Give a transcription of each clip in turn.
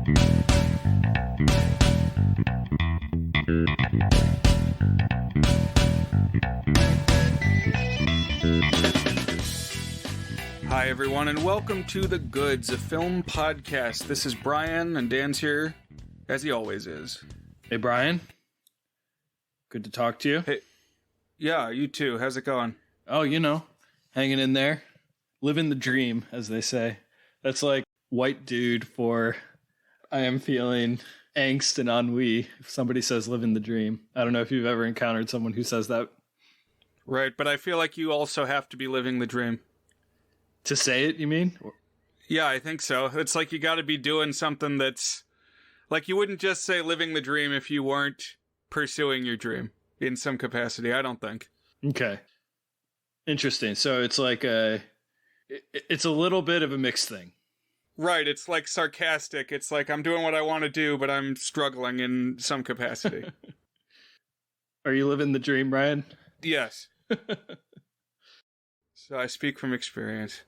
Hi, everyone, and welcome to The Goods, a film podcast. This is Brian, and Dan's here, as he always is. Hey, Brian. Good to talk to you. Hey, yeah, you too. How's it going? Oh, you know, hanging in there. Living the dream, as they say. That's like white dude for I am feeling angst and ennui. If somebody says living the dream. I don't know if you've ever encountered someone who says that. Right, but I feel like you also have to be living the dream. To say it, you mean? Yeah, I think so. It's like you got to be doing something that's... Like, you wouldn't just say living the dream if you weren't pursuing your dream in some capacity, I don't think. Okay. Interesting. So it's like it's a little bit of a mixed thing. Right, it's like sarcastic. It's like I'm doing what I want to do, but I'm struggling in some capacity. Are you living the dream, Brian? Yes. So I speak from experience.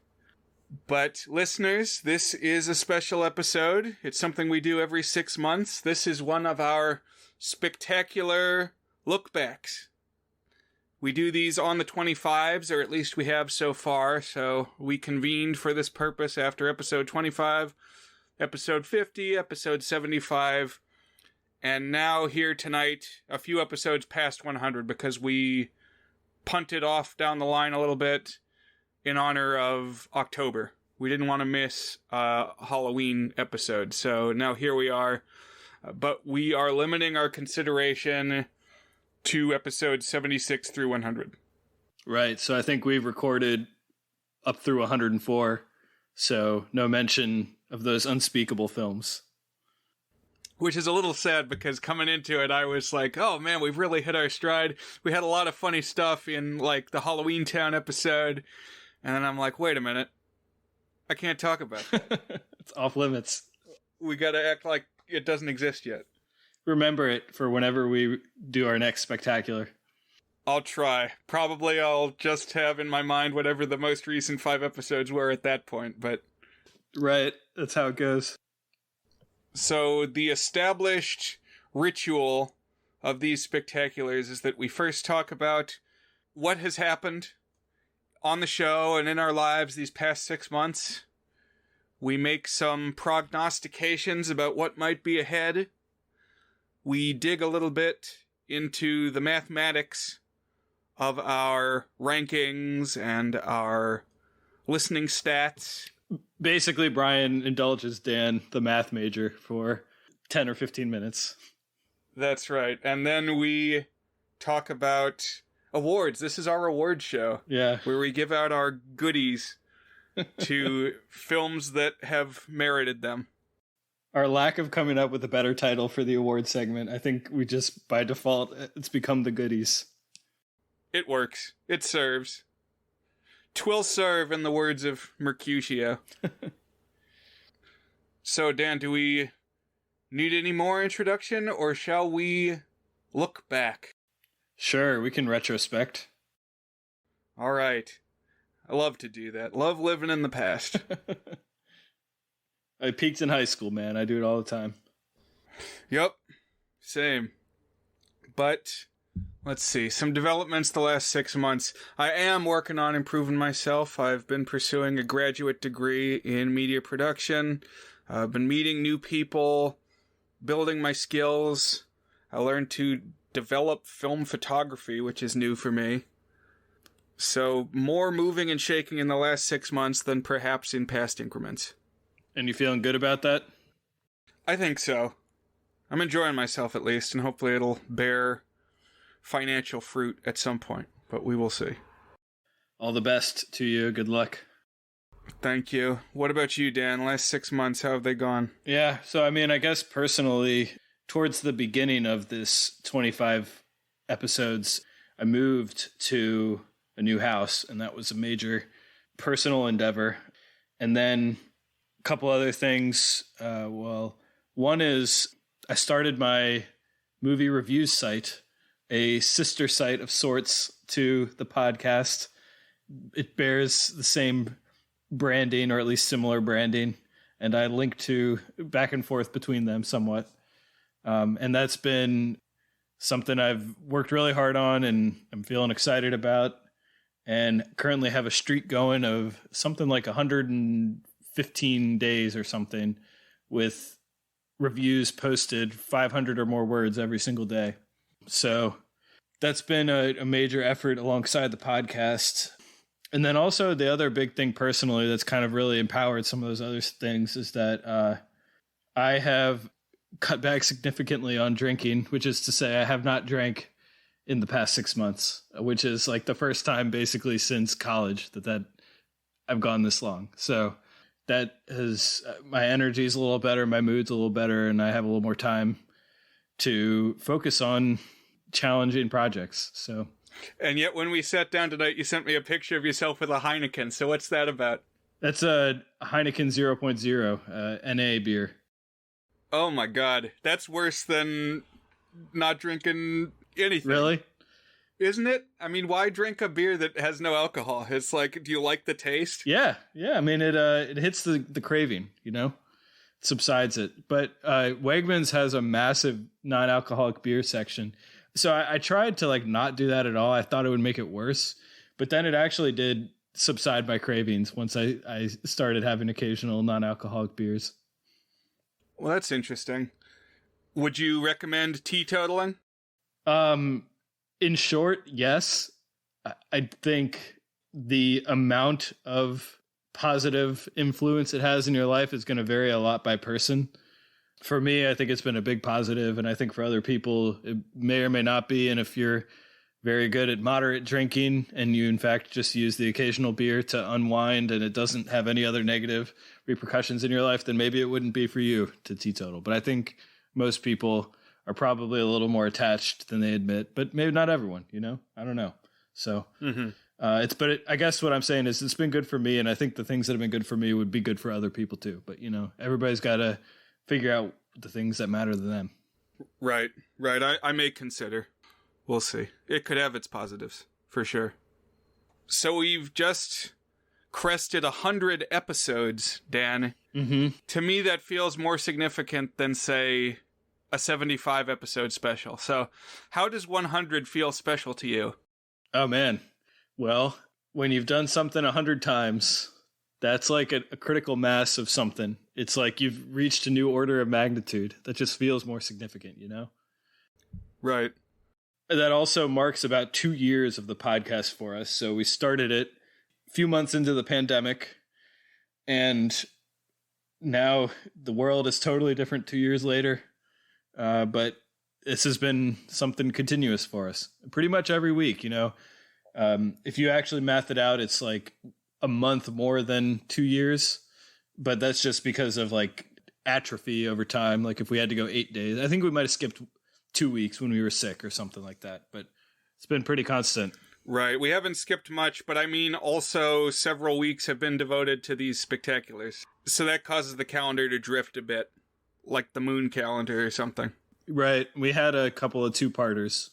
But listeners, this is a special episode. It's something we do every 6 months. This is one of our spectacular look-backs. We do these on the 25s, or at least we have so far. So we convened for this purpose after episode 25, episode 50, episode 75, and now here tonight, a few episodes past 100, because we punted off down the line a little bit in honor of October. We didn't want to miss a Halloween episode, so now here we are. But we are limiting our consideration to episodes 76 through 100. Right, so I think we've recorded up through 104, so no mention of those unspeakable films. Which is a little sad, because coming into it, I was like, oh man, we've really hit our stride. We had a lot of funny stuff in, like, the Halloween Town episode. And then I'm like, wait a minute. I can't talk about it. It's off limits. We gotta act like it doesn't exist yet. Remember it for whenever we do our next spectacular. I'll try. Probably I'll just have in my mind whatever the most recent 5 episodes were at that point, but... Right, that's how it goes. So the established ritual of these spectaculars is that we first talk about what has happened on the show and in our lives these past 6 months. We make some prognostications about what might be ahead. We dig a little bit into the mathematics of our rankings and our listening stats. Basically, Brian indulges Dan, the math major, for 10 or 15 minutes. That's right. And then we talk about awards. This is our award show. Yeah. Where we give out our goodies to films that have merited them. Our lack of coming up with a better title for the award segment, I think we just, by default, it's become the goodies. It works. It serves. 'Twill serve, in the words of Mercutio. So, Dan, do we need any more introduction, or shall we look back? Sure, we can retrospect. All right. I love to do that. Love living in the past. I peaked in high school, man. I do it all the time. Yep. Same. But... let's see, some developments the last 6 months. I am working on improving myself. I've been pursuing a graduate degree in media production. I've been meeting new people, building my skills. I learned to develop film photography, which is new for me. So more moving and shaking in the last 6 months than perhaps in past increments. And you feeling good about that? I think so. I'm enjoying myself at least, and hopefully it'll bear financial fruit at some point, but we will see. All the best to you. Good luck. Thank you. What about you, Dan? Last 6 months, how have they gone? Yeah, so I mean, I guess personally, towards the beginning of this 25 episodes, I moved to a new house, and that was a major personal endeavor. And then a couple other things. One is I started my movie reviews site, a sister site of sorts to the podcast. It bears the same branding, or at least similar branding. and I link to back and forth between them somewhat. And that's been something I've worked really hard on and I'm feeling excited about, and currently have a streak going of something like 115 days or something with reviews posted 500 or more words every single day. So that's been a major effort alongside the podcast. And then also the other big thing personally that's kind of really empowered some of those other things is that I have cut back significantly on drinking, which is to say I have not drank in the past 6 months, which is like the first time basically since college that I've gone this long. So that has, my energy is a little better, my mood's a little better, and I have a little more time to focus on challenging projects. So, and yet when we sat down tonight, you sent me a picture of yourself with a Heineken. So what's that about? That's a Heineken 0.0 NA beer. Oh my God, that's worse than not drinking anything. Really? Isn't it? I mean, why drink a beer that has no alcohol? It's like, do you like the taste? Yeah. I mean, it hits the craving, you know, it subsides it. But Wegmans has a massive non-alcoholic beer section. So I tried to like not do that at all. I thought it would make it worse, but then it actually did subside my cravings once I started having occasional non-alcoholic beers. Well, that's interesting. Would you recommend teetotaling? In short, yes. I think the amount of positive influence it has in your life is going to vary a lot by person. For me, I think it's been a big positive, and I think for other people, it may or may not be. And if you're very good at moderate drinking and you, in fact, just use the occasional beer to unwind and it doesn't have any other negative repercussions in your life, then maybe it wouldn't be for you to teetotal. But I think most people are probably a little more attached than they admit, but maybe not everyone, you know, I don't know. So I guess what I'm saying is it's been good for me. And I think the things that have been good for me would be good for other people too. But you know, everybody's got to figure out the things that matter to them. Right. I may consider. We'll see. It could have its positives for sure. So we've just crested 100 episodes, Dan. Mm-hmm. To me, that feels more significant than, say, a 75 episode special. So how does 100 feel special to you? Oh, man. Well, when you've done something 100 times, that's like a critical mass of something. It's like you've reached a new order of magnitude that just feels more significant, you know? Right. That also marks about 2 years of the podcast for us. So we started it a few months into the pandemic, and now the world is totally different 2 years later. But this has been something continuous for us pretty much every week, you know. If you actually math it out, it's like a month more than 2 years, but that's just because of like atrophy over time. Like if we had to go 8 days, I think we might have skipped 2 weeks when we were sick or something like that, but it's been pretty constant. Right. We haven't skipped much, but I mean, also several weeks have been devoted to these spectaculars. So that causes the calendar to drift a bit, like the moon calendar or something. Right. We had a couple of 2-parters.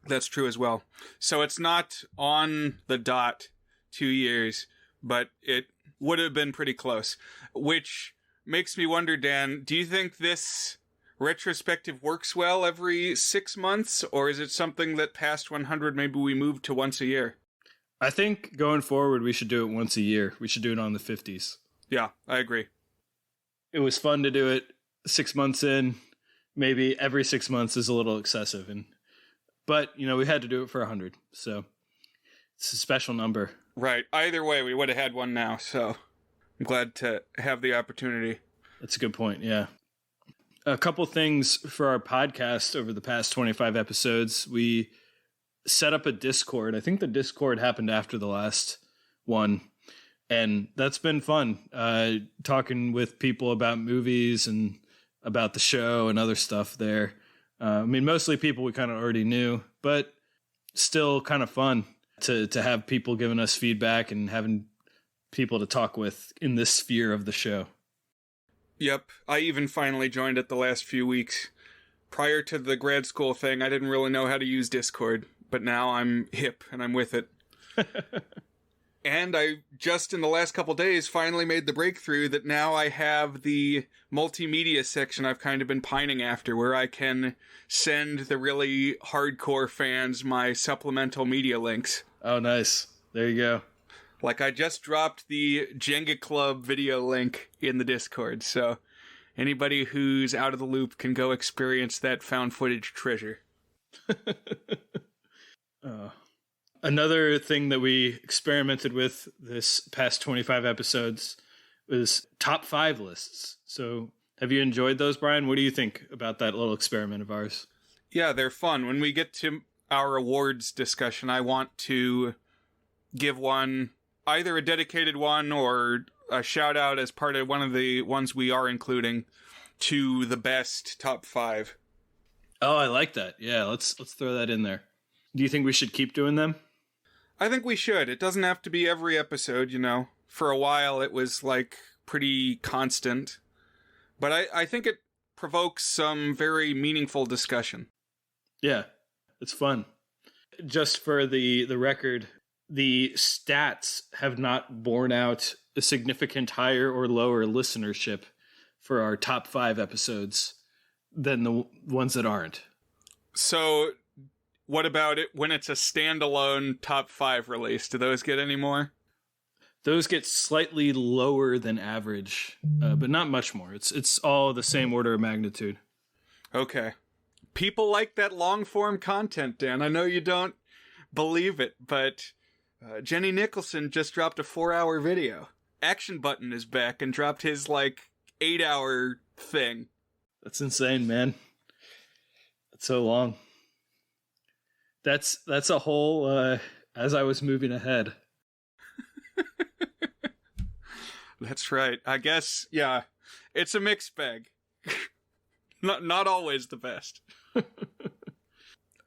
That's true as well. So it's not on the dot 2 years, but it would have been pretty close, which makes me wonder, Dan, do you think this retrospective works well every 6 months, or is it something that past 100 maybe we move to once a year? I think going forward we should do it once a year. We should do it on the 50s. Yeah, I agree. It was fun to do it 6 months in. Maybe every 6 months is a little excessive, but you know, we had to do it for 100, so it's a special number. Right. Either way, we would have had one now, so I'm glad to have the opportunity. That's a good point. Yeah. A couple things for our podcast over the past 25 episodes. We set up a Discord. I think the Discord happened after the last one, and that's been fun. Talking with people about movies and about the show and other stuff there. I mean, mostly people we kind of already knew, but still kind of fun to have people giving us feedback and having people to talk with in this sphere of the show. Yep. I even finally joined it the last few weeks. Prior to the grad school thing, I didn't really know how to use Discord, but now I'm hip and I'm with it. And I just in the last couple days finally made the breakthrough that now I have the multimedia section I've kind of been pining after, where I can send the really hardcore fans my supplemental media links. Oh, nice. There you go. Like, I just dropped the Jenga Club video link in the Discord, so anybody who's out of the loop can go experience that found footage treasure. Another thing that we experimented with this past 25 episodes was top 5 lists. So have you enjoyed those, Brian? What do you think about that little experiment of ours? Yeah, they're fun. When we get to our awards discussion, I want to give one, either a dedicated one or a shout out as part of one of the ones we are including to the best top 5. Oh, I like that. Yeah, let's throw that in there. Do you think we should keep doing them? I think we should. It doesn't have to be every episode, you know. For a while it was like pretty constant. But I think it provokes some very meaningful discussion. Yeah, it's fun. Just for the record, the stats have not borne out a significant higher or lower listenership for our top 5 episodes than the ones that aren't. So, what about it when it's a standalone top 5 release? Do those get any more? Those get slightly lower than average, but not much more. It's all the same order of magnitude. Okay. People like that long-form content, Dan. I know you don't believe it, but Jenny Nicholson just dropped a 4-hour video. Action Button is back and dropped his, 8-hour thing. That's insane, man. That's so long. That's a whole, as I was moving ahead. That's right. I guess, yeah, it's a mixed bag. Not always the best.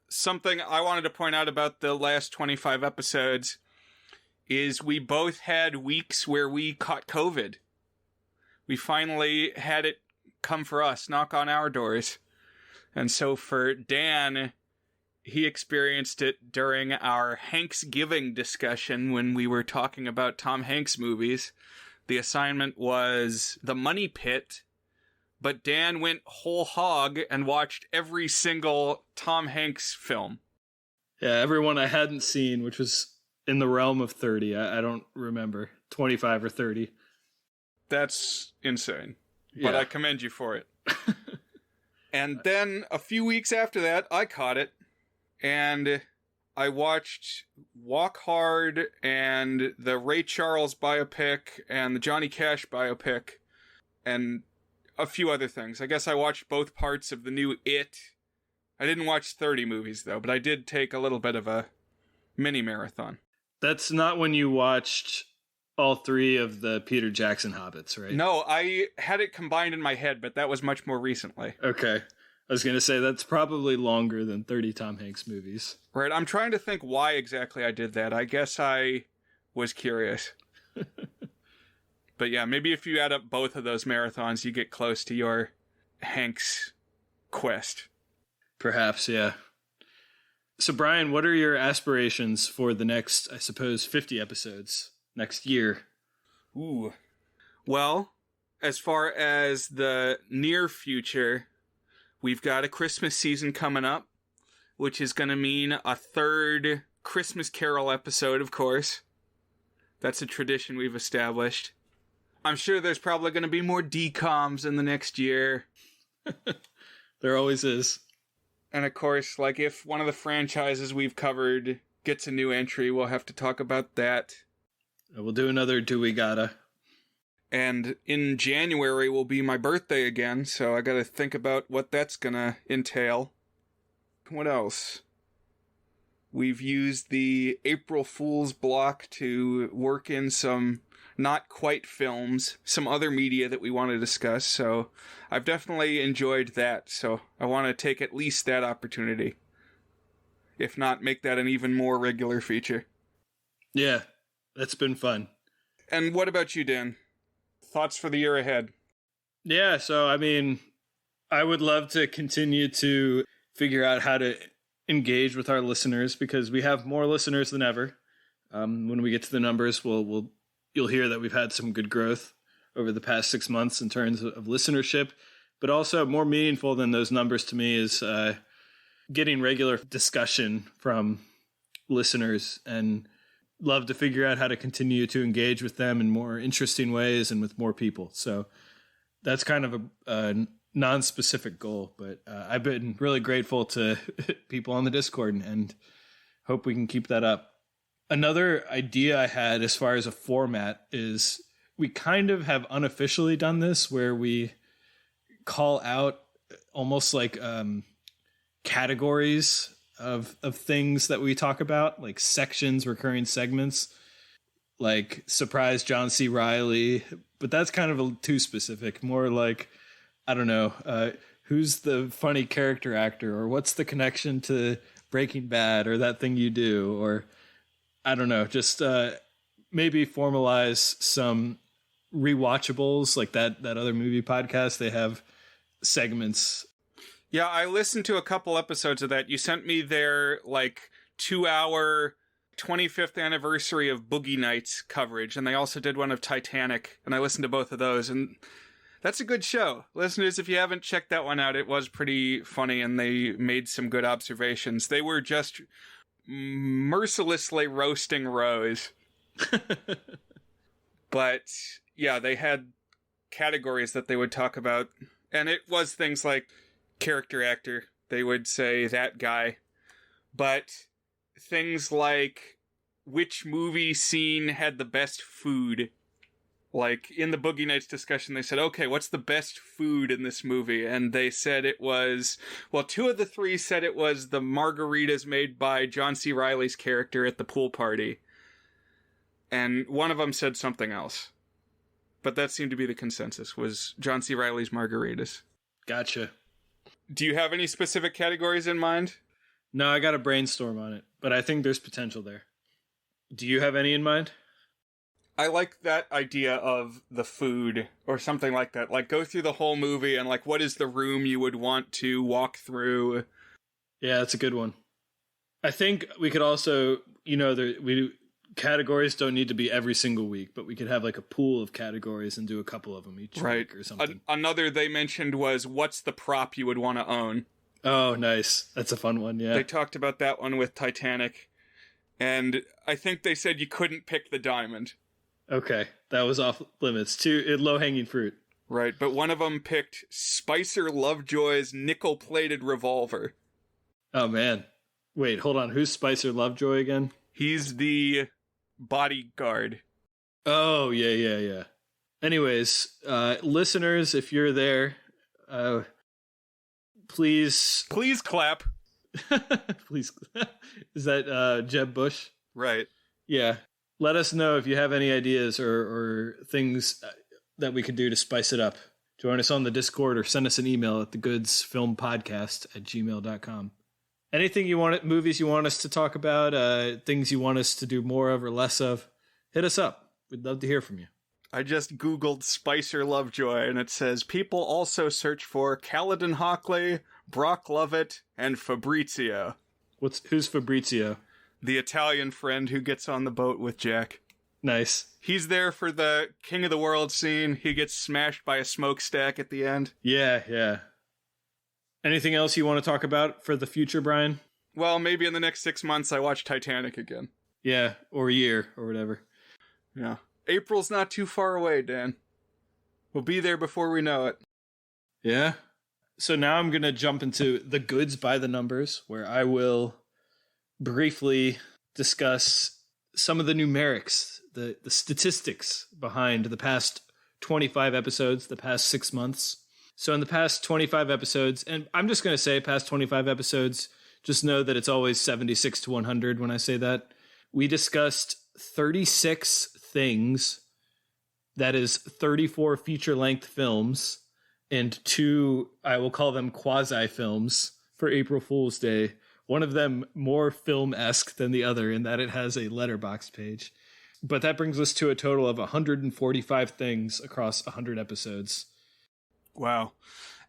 Something I wanted to point out about the last 25 episodes is we both had weeks where we caught COVID. We finally had it come for us, knock on our doors. And so for Dan, he experienced it during our Hanksgiving discussion when we were talking about Tom Hanks movies. The assignment was The Money Pit, but Dan went whole hog and watched every single Tom Hanks film. Yeah, everyone I hadn't seen, which was in the realm of 30. I don't remember. 25 or 30. That's insane. Yeah. But I commend you for it. And then a few weeks after that, I caught it. And I watched Walk Hard and the Ray Charles biopic and the Johnny Cash biopic and a few other things. I guess I watched both parts of the new It. I didn't watch 30 movies, though, but I did take a little bit of a mini marathon. That's not when you watched all 3 of the Peter Jackson Hobbits, right? No, I had it combined in my head, but that was much more recently. Okay. I was going to say that's probably longer than 30 Tom Hanks movies. Right, I'm trying to think why exactly I did that. I guess I was curious. But yeah, maybe if you add up both of those marathons, you get close to your Hanks quest. Perhaps, yeah. So, Brian, what are your aspirations for the next, I suppose, 50 episodes next year? Ooh. Well, as far as the near future, we've got a Christmas season coming up, which is going to mean a 3rd Christmas Carol episode, of course. That's a tradition we've established. I'm sure there's probably going to be more DCOMs in the next year. There always is. And of course, if one of the franchises we've covered gets a new entry, we'll have to talk about that. We'll do another Do We Gotta. And in January will be my birthday again, so I gotta think about what that's gonna entail. What else? We've used the April Fool's block to work in some not quite films, some other media that we want to discuss, so I've definitely enjoyed that, so I want to take at least that opportunity. If not, make that an even more regular feature. Yeah, that's been fun. And what about you, Dan? Thoughts for the year ahead? Yeah, so, I would love to continue to figure out how to engage with our listeners because we have more listeners than ever. When we get to the numbers, you'll hear that we've had some good growth over the past 6 months in terms of listenership, but also more meaningful than those numbers to me is getting regular discussion from listeners, and love to figure out how to continue to engage with them in more interesting ways and with more people. So that's kind of a non-specific goal, but I've been really grateful to people on the Discord and hope we can keep that up. Another idea I had as far as a format is we kind of have unofficially done this where we call out almost like categories of things that we talk about, like sections, recurring segments, like surprise John C. Reilly, but that's kind of too specific. More like, I don't know, who's the funny character actor, or what's the connection to Breaking Bad, or that thing you do, or I don't know, just maybe formalize some rewatchables, like that other movie podcast. They have segments. Yeah, I listened to a couple episodes of that. You sent me their, 2-hour 25th anniversary of Boogie Nights coverage, and they also did one of Titanic, and I listened to both of those, and that's a good show. Listeners, if you haven't checked that one out, it was pretty funny, and they made some good observations. They were just mercilessly roasting Rose. But, yeah, they had categories that they would talk about, and it was things like character actor. They would say that guy. But things like which movie scene had the best food. Like in the Boogie Nights discussion, they said, okay, what's the best food in this movie? And they said it was, well, 2 of the 3 said it was the margaritas made by John C. Reilly's character at the pool party. And one of them said something else. But that seemed to be the consensus, was John C. Reilly's margaritas. Gotcha. Do you have any specific categories in mind? No, I got to brainstorm on it, but I think there's potential there. Do you have any in mind? I like that idea of the food or something like that. Like, go through the whole movie and, what is the room you would want to walk through? Yeah, that's a good one. I think we could also, categories don't need to be every single week, but we could have, a pool of categories and do a couple of them each week or something. Another they mentioned was, what's the prop you would want to own? Oh, nice. That's a fun one, yeah. They talked about that one with Titanic, and I think they said you couldn't pick the diamond. Okay, that was off limits. Too low-hanging fruit. Right, but one of them picked Spicer Lovejoy's nickel-plated revolver. Oh, man. Wait, hold on. Who's Spicer Lovejoy again? He's the bodyguard. Oh, yeah. Anyways, listeners, if you're there, please clap. Please. Is that Jeb Bush? Right. Yeah. Let us know if you have any ideas or things that we could do to spice it up. Join us on the Discord or send us an email at thegoodsfilmpodcast@gmail.com. Anything movies you want us to talk about, things you want us to do more of or less of, hit us up. We'd love to hear from you. I just Googled Spicer Lovejoy, and it says people also search for Caledon Hockley, Brock Lovett, and Fabrizio. Who's Fabrizio? The Italian friend who gets on the boat with Jack. Nice. He's there for the King of the World scene. He gets smashed by a smokestack at the end. Yeah. Anything else you want to talk about for the future, Brian? Well, maybe in the next 6 months I watch Titanic again. Yeah, or a year, or whatever. Yeah. April's not too far away, Dan. We'll be there before we know it. Yeah. So now I'm going to jump into the goods by the numbers, where I will briefly discuss some of the numerics, the statistics behind the past 25 episodes, the past 6 months. So in the past 25 episodes, and I'm just going to say past 25 episodes, just know that it's always 76 to 100 when I say that. We discussed 36 things, that is 34 feature-length films, and 2, I will call them quasi-films, for April Fool's Day. One of them more film-esque than the other in that it has a letterbox page. But that brings us to a total of 145 things across 100 episodes. Wow.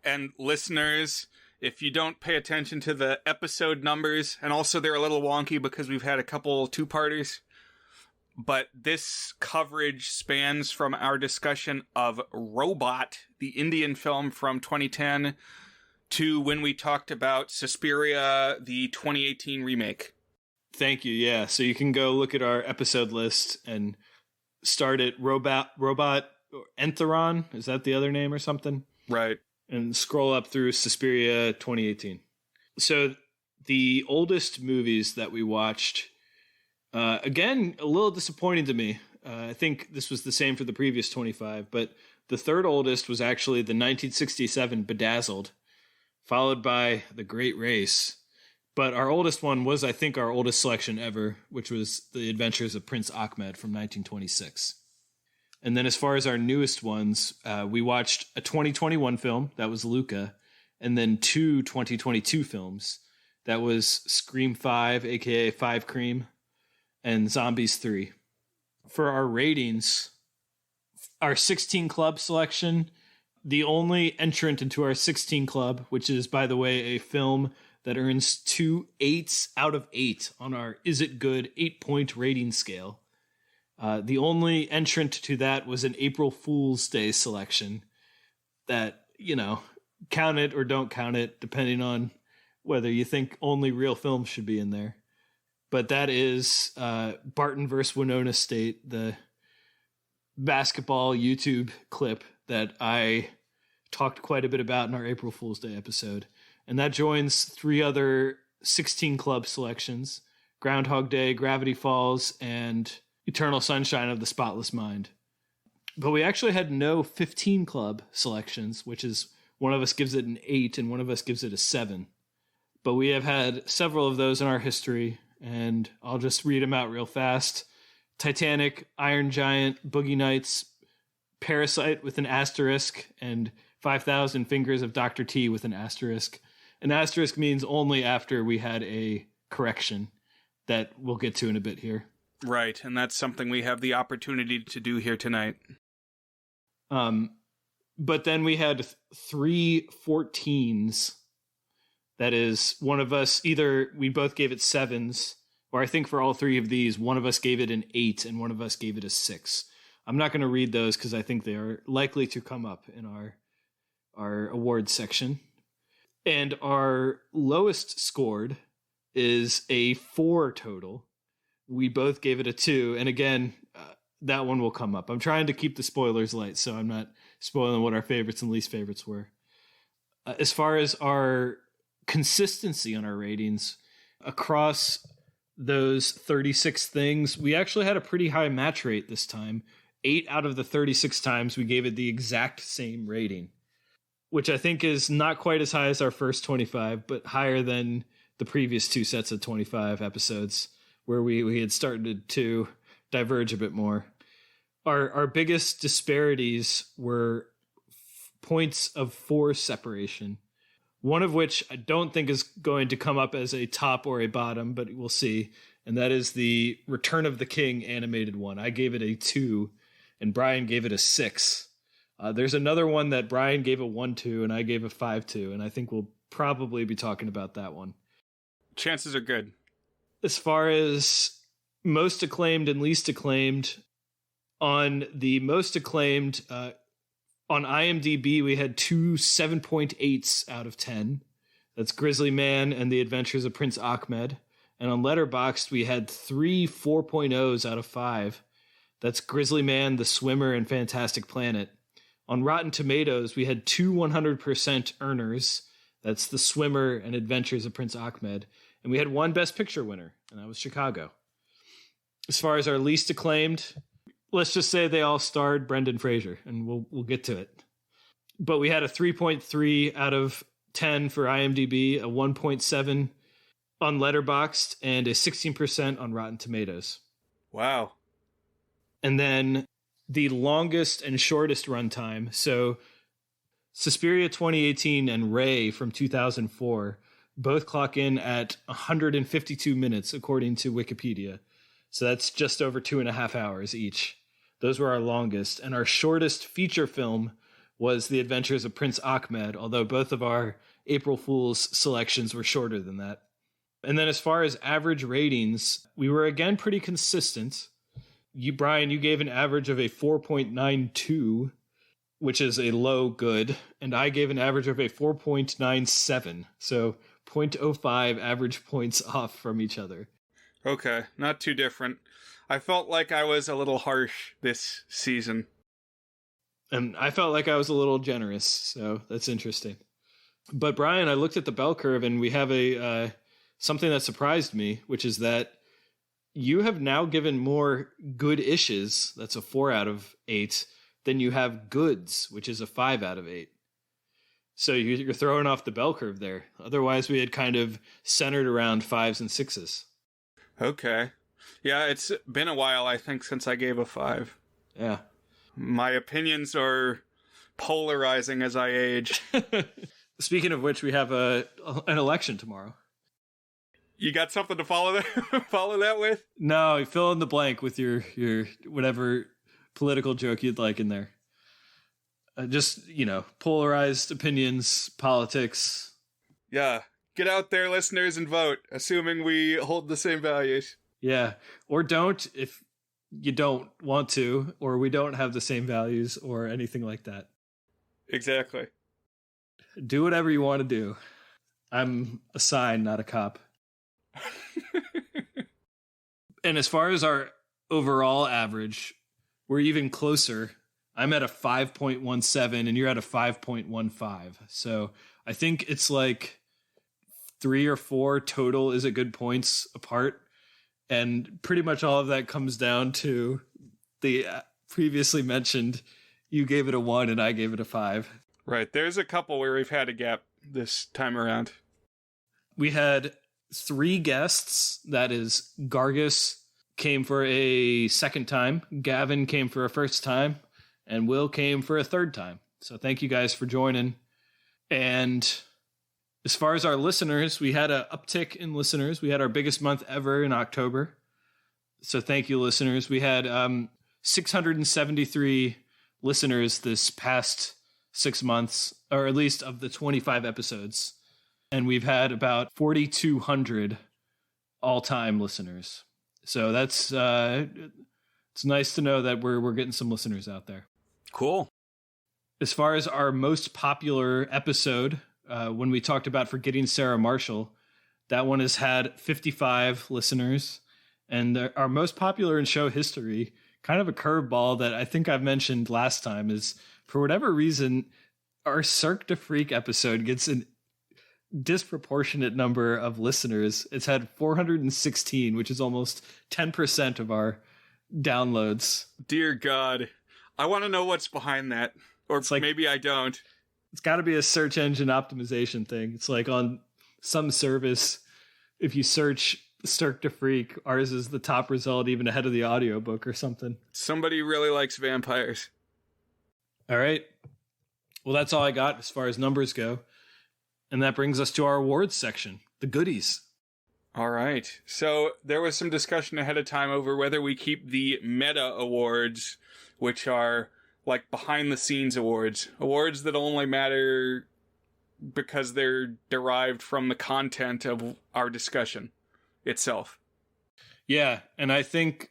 And listeners, if you don't pay attention to the episode numbers, and also they're a little wonky because we've had a couple two-parters, but this coverage spans from our discussion of Robot, the Indian film from 2010, to when we talked about Suspiria, the 2018 remake. Thank you. Yeah. So you can go look at our episode list and start at Robot Entheron. Is that the other name or something? Right. And scroll up through Suspiria 2018. So the oldest movies that we watched, again, a little disappointing to me. I think this was the same for the previous 25, but the third oldest was actually the 1967 Bedazzled, followed by The Great Race. But our oldest one was, I think, our oldest selection ever, which was The Adventures of Prince Ahmed from 1926. And then as far as our newest ones, we watched a 2021 film, that was Luca, and then two 2022 films. That was Scream 5, aka 5 Cream, and Zombies 3. For our ratings, our 16 Club selection, the only entrant into our 16 Club, which is, by the way, a film that earns 2 8s out of 8 on our Is It Good 8-point rating scale. The only entrant to that was an April Fool's Day selection that, count it or don't count it, depending on whether you think only real films should be in there. But that is Barton vs. Winona State, the basketball YouTube clip that I talked quite a bit about in our April Fool's Day episode. And that joins 3 other 16 Club selections: Groundhog Day, Gravity Falls, and Eternal Sunshine of the Spotless Mind. But we actually had no 15 Club selections, which is one of us gives it an 8 and one of us gives it a 7. But we have had several of those in our history, and I'll just read them out real fast. Titanic, Iron Giant, Boogie Nights, Parasite with an asterisk, and 5,000 Fingers of Dr. T with an asterisk. An asterisk means only after we had a correction that we'll get to in a bit here. Right, and that's something we have the opportunity to do here tonight. But then we had 3 14s. That is, one of us, either we both gave it 7s, or I think for all 3 of these, one of us gave it an 8 and one of us gave it a 6. I'm not going to read those because I think they are likely to come up in our awards section. And our lowest scored is a 4 total. We both gave it a 2. And again, that one will come up. I'm trying to keep the spoilers light, so I'm not spoiling what our favorites and least favorites were. As far as our consistency on our ratings, across those 36 things, we actually had a pretty high match rate this time. 8 out of the 36 times we gave it the exact same rating, which I think is not quite as high as our first 25, but higher than the previous 2 sets of 25 episodes where we had started to diverge a bit more. Our biggest disparities were points of 4 separation, one of which I don't think is going to come up as a top or a bottom, but we'll see. And that is the Return of the King animated one. I gave it a 2 and Brian gave it a 6. There's another one that Brian gave a 1 to and I gave a 5 to, and I think we'll probably be talking about that one. Chances are good. As far as most acclaimed and least acclaimed, on the most acclaimed, on IMDb, we had 2 7.8s out of 10. That's Grizzly Man and The Adventures of Prince Ahmed. And on Letterboxd, we had 3 4.0s out of 5. That's Grizzly Man, The Swimmer, and Fantastic Planet. On Rotten Tomatoes, we had 2 100% earners. That's The Swimmer and Adventures of Prince Ahmed. And we had 1 Best Picture winner, and that was Chicago. As far as our least acclaimed, let's just say they all starred Brendan Fraser, and we'll get to it. But we had a 3.3 out of 10 for IMDb, a 1.7 on Letterboxd, and a 16% on Rotten Tomatoes. Wow. And then the longest and shortest runtime. So Suspiria 2018 and Ray from 2004 both clock in at 152 minutes, according to Wikipedia. So that's just over 2.5 hours each. Those were our longest. And our shortest feature film was The Adventures of Prince Ahmed, although both of our April Fool's selections were shorter than that. And then as far as average ratings, we were again pretty consistent. Brian, you gave an average of a 4.92, which is a low good, and I gave an average of a 4.97. So 0.05 average points off from each other. Okay, not too different. I felt like I was a little harsh this season. And I felt like I was a little generous, so that's interesting. But Brian, I looked at the bell curve, and we have a something that surprised me, which is that you have now given more good-ishes, that's a 4 out of 8, than you have goods, which is a 5 out of 8. So you're throwing off the bell curve there. Otherwise, we had kind of centered around 5s and 6s. Okay. Yeah, it's been a while, I think, since I gave a 5. Yeah. My opinions are polarizing as I age. Speaking of which, we have an election tomorrow. You got something to follow that with? No, fill in the blank with your whatever political joke you'd like in there. Just, polarized opinions, politics. Yeah. Get out there, listeners, and vote, assuming we hold the same values. Yeah. Or don't if you don't want to, or we don't have the same values or anything like that. Exactly. Do whatever you want to do. I'm a sign, not a cop. And as far as our overall average, we're even closer. I'm at a 5.17 and you're at a 5.15. So I think it's like 3 or 4 total is a good points apart. And pretty much all of that comes down to the previously mentioned, you gave it a 1 and I gave it a 5. Right. There's a couple where we've had a gap this time around. We had 3 guests. That is, Gargus came for a second time, Gavin came for a first time, and Will came for a third time. So thank you guys for joining. And as far as our listeners, we had an uptick in listeners. We had our biggest month ever in October. So thank you, listeners. We had 673 listeners this past 6 months, or at least of the 25 episodes. And we've had about 4,200 all-time listeners. So that's it's nice to know that we're getting some listeners out there. Cool. As far as our most popular episode, when we talked about Forgetting Sarah Marshall, that one has had 55 listeners. And our most popular in show history, kind of a curveball that I think I've mentioned last time, is for whatever reason, our Cirque du Freak episode gets an disproportionate number of listeners. It's had 416, which is almost 10% of our downloads. Dear God. I want to know what's behind that. Or it's like, maybe I don't. It's got to be a search engine optimization thing. It's like on some service, if you search Cirque du Freak, ours is the top result, even ahead of the audiobook or something. Somebody really likes vampires. All right. Well, that's all I got as far as numbers go. And that brings us to our awards section, the goodies. All right. So there was some discussion ahead of time over whether we keep the meta awards, which are like behind the scenes awards that only matter because they're derived from the content of our discussion itself. Yeah. And I think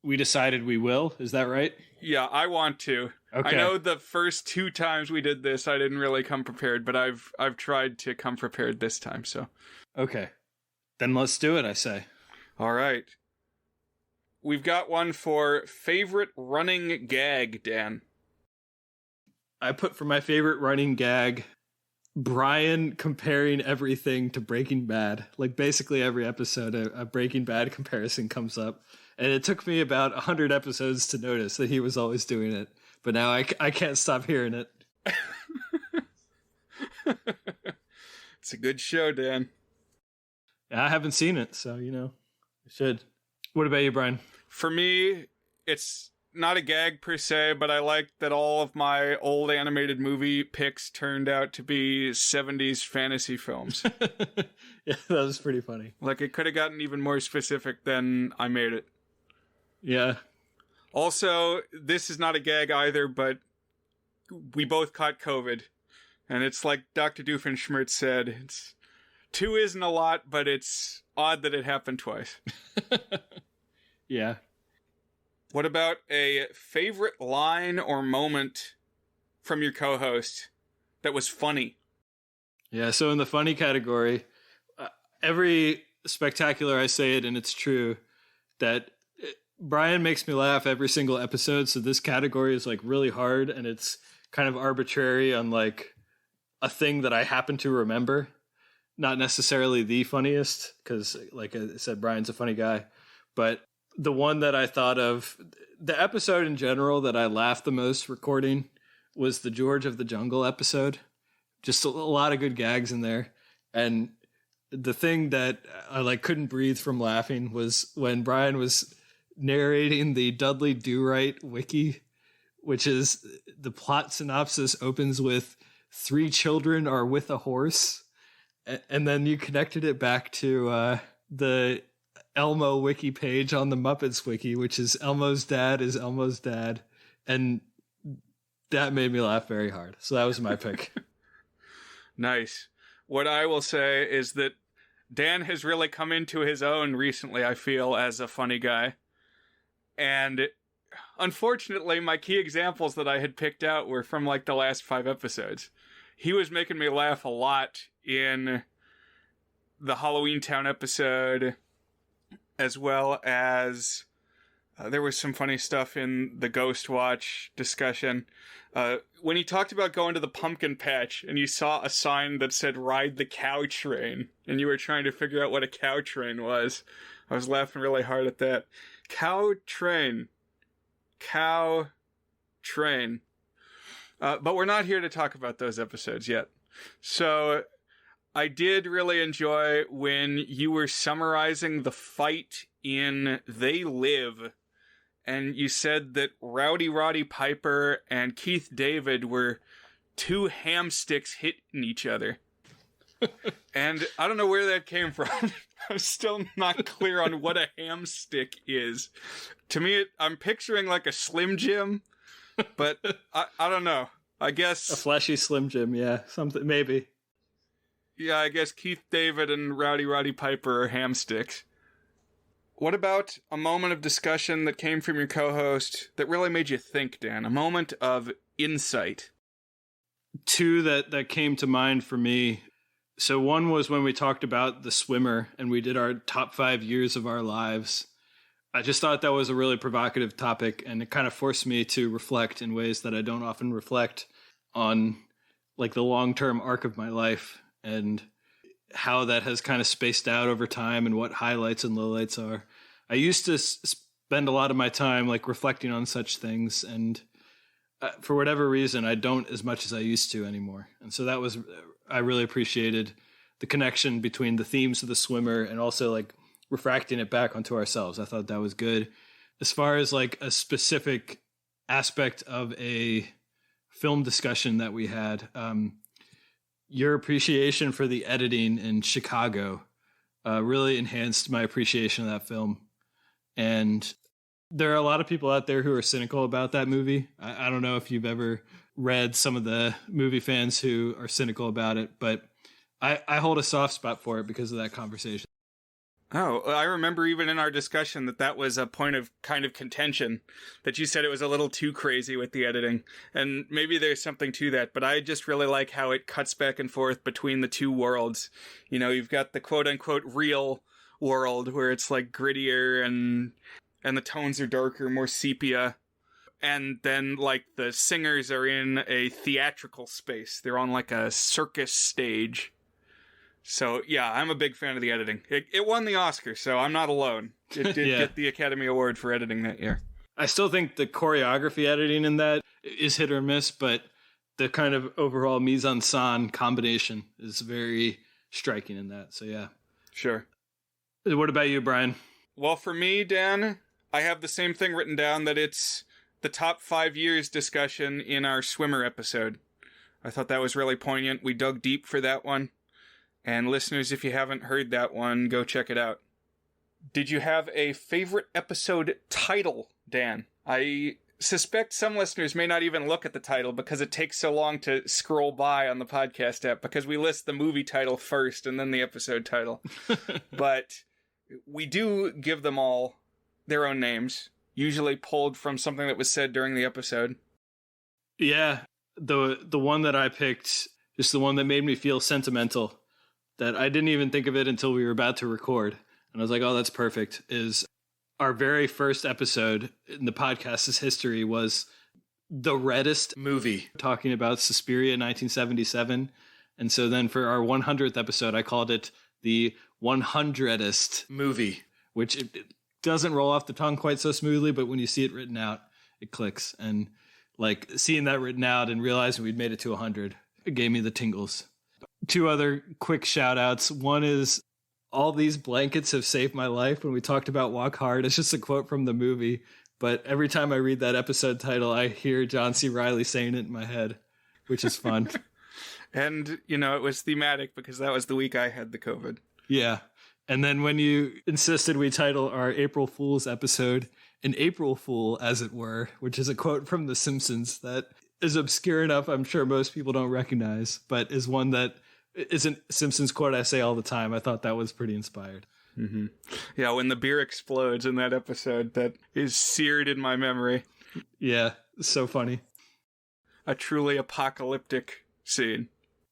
we decided we will. Is that right? Yeah, I want to. Okay. I know the first 2 times we did this, I didn't really come prepared, but I've tried to come prepared this time, so. Okay. Then let's do it, I say. All right. We've got one for favorite running gag, Dan. I put for my favorite running gag, Brian comparing everything to Breaking Bad. Like basically every episode, a Breaking Bad comparison comes up. And it took me about 100 episodes to notice that he was always doing it. But now I can't stop hearing it. It's a good show, Dan. I haven't seen it, so, I should. What about you, Brian? For me, it's not a gag per se, but I like that all of my old animated movie picks turned out to be 70s fantasy films. Yeah, that was pretty funny. Like, it could have gotten even more specific than I made it. Yeah. Also, this is not a gag either, but we both caught COVID. And it's like Dr. Doofenshmirtz said, 2 isn't a lot, but it's odd that it happened twice. Yeah. What about a favorite line or moment from your co-host that was funny? Yeah, so in the funny category, every spectacular I say it and it's true that Brian makes me laugh every single episode, so this category is like really hard and it's kind of arbitrary on like a thing that I happen to remember. Not necessarily the funniest, because like I said, Brian's a funny guy, but the one that I thought of, the episode in general that I laughed the most recording was the George of the Jungle episode. Just a lot of good gags in there. And the thing that I like couldn't breathe from laughing was when Brian was narrating the Dudley Do-Right wiki, which is the plot synopsis opens with 3 children are with a horse. And then you connected it back to the Elmo wiki page on the Muppets wiki, which is Elmo's dad is Elmo's dad. And that made me laugh very hard. So that was my pick. Nice. What I will say is that Dan has really come into his own recently, I feel, as a funny guy. And unfortunately, my key examples that I had picked out were from like the last 5 episodes. He was making me laugh a lot in the Halloween Town episode, as well as there was some funny stuff in the Ghost Watch discussion. When he talked about going to the pumpkin patch and you saw a sign that said ride the cow train and you were trying to figure out what a cow train was, I was laughing really hard at that. Cow train. Cow train. But we're not here to talk about those episodes yet. So I did really enjoy when you were summarizing the fight in They Live, and you said that Rowdy Roddy Piper and Keith David were 2 ham sticks hitting each other. And I don't know where that came from. I'm still not clear on what a ham stick is. To me, I'm picturing like a Slim Jim, but I don't know. I guess a fleshy Slim Jim, yeah, something maybe. Yeah, I guess Keith David and Rowdy Roddy Piper are ham sticks. What about a moment of discussion that came from your co-host that really made you think, Dan? A moment of insight. 2 that came to mind for me. So one was when we talked about The Swimmer and we did our top 5 years of our lives. I just thought that was a really provocative topic, and it kind of forced me to reflect in ways that I don't often reflect on, like the long-term arc of my life and how that has kind of spaced out over time and what highlights and lowlights are. I used to spend a lot of my time like reflecting on such things, and for whatever reason, I don't as much as I used to anymore. And so that was, I really appreciated the connection between the themes of The Swimmer and also like refracting it back onto ourselves. I thought that was good. As far as like a specific aspect of a film discussion that we had, your appreciation for the editing in Chicago really enhanced my appreciation of that film. And there are a lot of people out there who are cynical about that movie. I don't know if you've ever read some of the movie fans who are cynical about it, but I hold a soft spot for it because of that conversation. Oh, I remember even in our discussion that was a point of kind of contention, that you said it was a little too crazy with the editing. And maybe there's something to that, but I just really like how it cuts back and forth between the 2 worlds. You know, you've got the quote-unquote real world where it's like grittier and the tones are darker, more sepia. And then like the singers are in a theatrical space. They're on like a circus stage. So, yeah, I'm a big fan of the editing. It won the Oscar, so I'm not alone. It did get the Academy Award for editing that year. I still think the choreography editing in that is hit or miss, but the kind of overall mise-en-scène combination is very striking in that. So, yeah. Sure. What about you, Brian? Well, for me, Dan, I have the same thing written down, that it's the top 5 years discussion in our Swimmer episode. I thought that was really poignant. We dug deep for that one. And listeners, if you haven't heard that one, go check it out. Did you have a favorite episode title, Dan? I suspect some listeners may not even look at the title because it takes so long to scroll by on the podcast app, because we list the movie title first and then the episode title. But we do give them all their own names. usually pulled from something that was said during the episode. Yeah, the one that I picked, just the one that made me feel sentimental, that I didn't even think of it until we were about to record. And I was like, oh, that's perfect, is our very first episode in the podcast's history was the reddest movie, talking about Suspiria 1977. And so then for our 100th episode, I called it the 100est movie, which it doesn't roll off the tongue quite so smoothly, but when you see it written out, it clicks. And like seeing that written out and realizing we'd made it to 100, it gave me the tingles. Two other quick shout outs. One is all these blankets have saved my life. When we talked about Walk Hard, it's just a quote from the movie. But every time I read that episode title, I hear John C. Reilly saying it in my head, which is fun. And, it was thematic because that was the week I had the COVID. Yeah. And then when you insisted we title our April Fool's episode an April Fool, as it were, which is a quote from The Simpsons that is obscure enough, I'm sure most people don't recognize, but is one that is a Simpsons quote I say all the time. I thought that was pretty inspired. Mm-hmm. Yeah, when the beer explodes in that episode, that is seared in my memory. Yeah, so funny. A truly apocalyptic scene.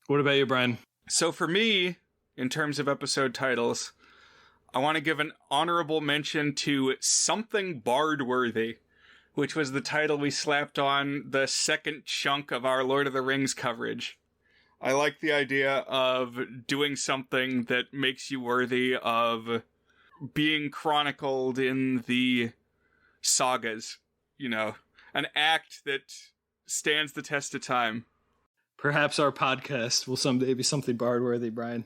What about you, Brian? So for me, in terms of episode titles, I want to give an honorable mention to Something Bard-Worthy, which was the title we slapped on the second chunk of our Lord of the Rings coverage. I like the idea of doing something that makes you worthy of being chronicled in the sagas, an act that stands the test of time. Perhaps our podcast will someday be something bard-worthy, Brian.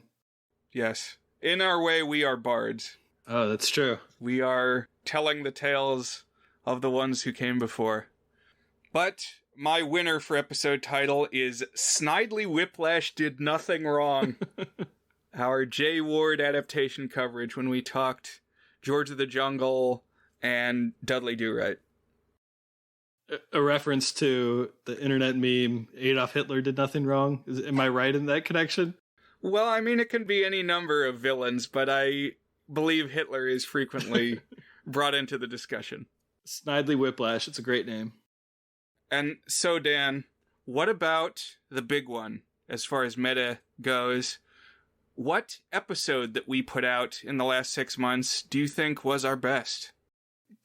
Yes. In our way, we are bards. Oh, that's true. We are telling the tales of the ones who came before. But my winner for episode title is Snidely Whiplash Did Nothing Wrong. Our Jay Ward adaptation coverage when we talked George of the Jungle and Dudley Do-Right. A reference to the internet meme, Adolf Hitler did nothing wrong. Am I right in that connection? Well, I mean, it can be any number of villains, but I believe Hitler is frequently brought into the discussion. Snidely Whiplash, it's a great name. And so, Dan, what about the big one as far as meta goes? What episode that we put out in the last 6 months do you think was our best?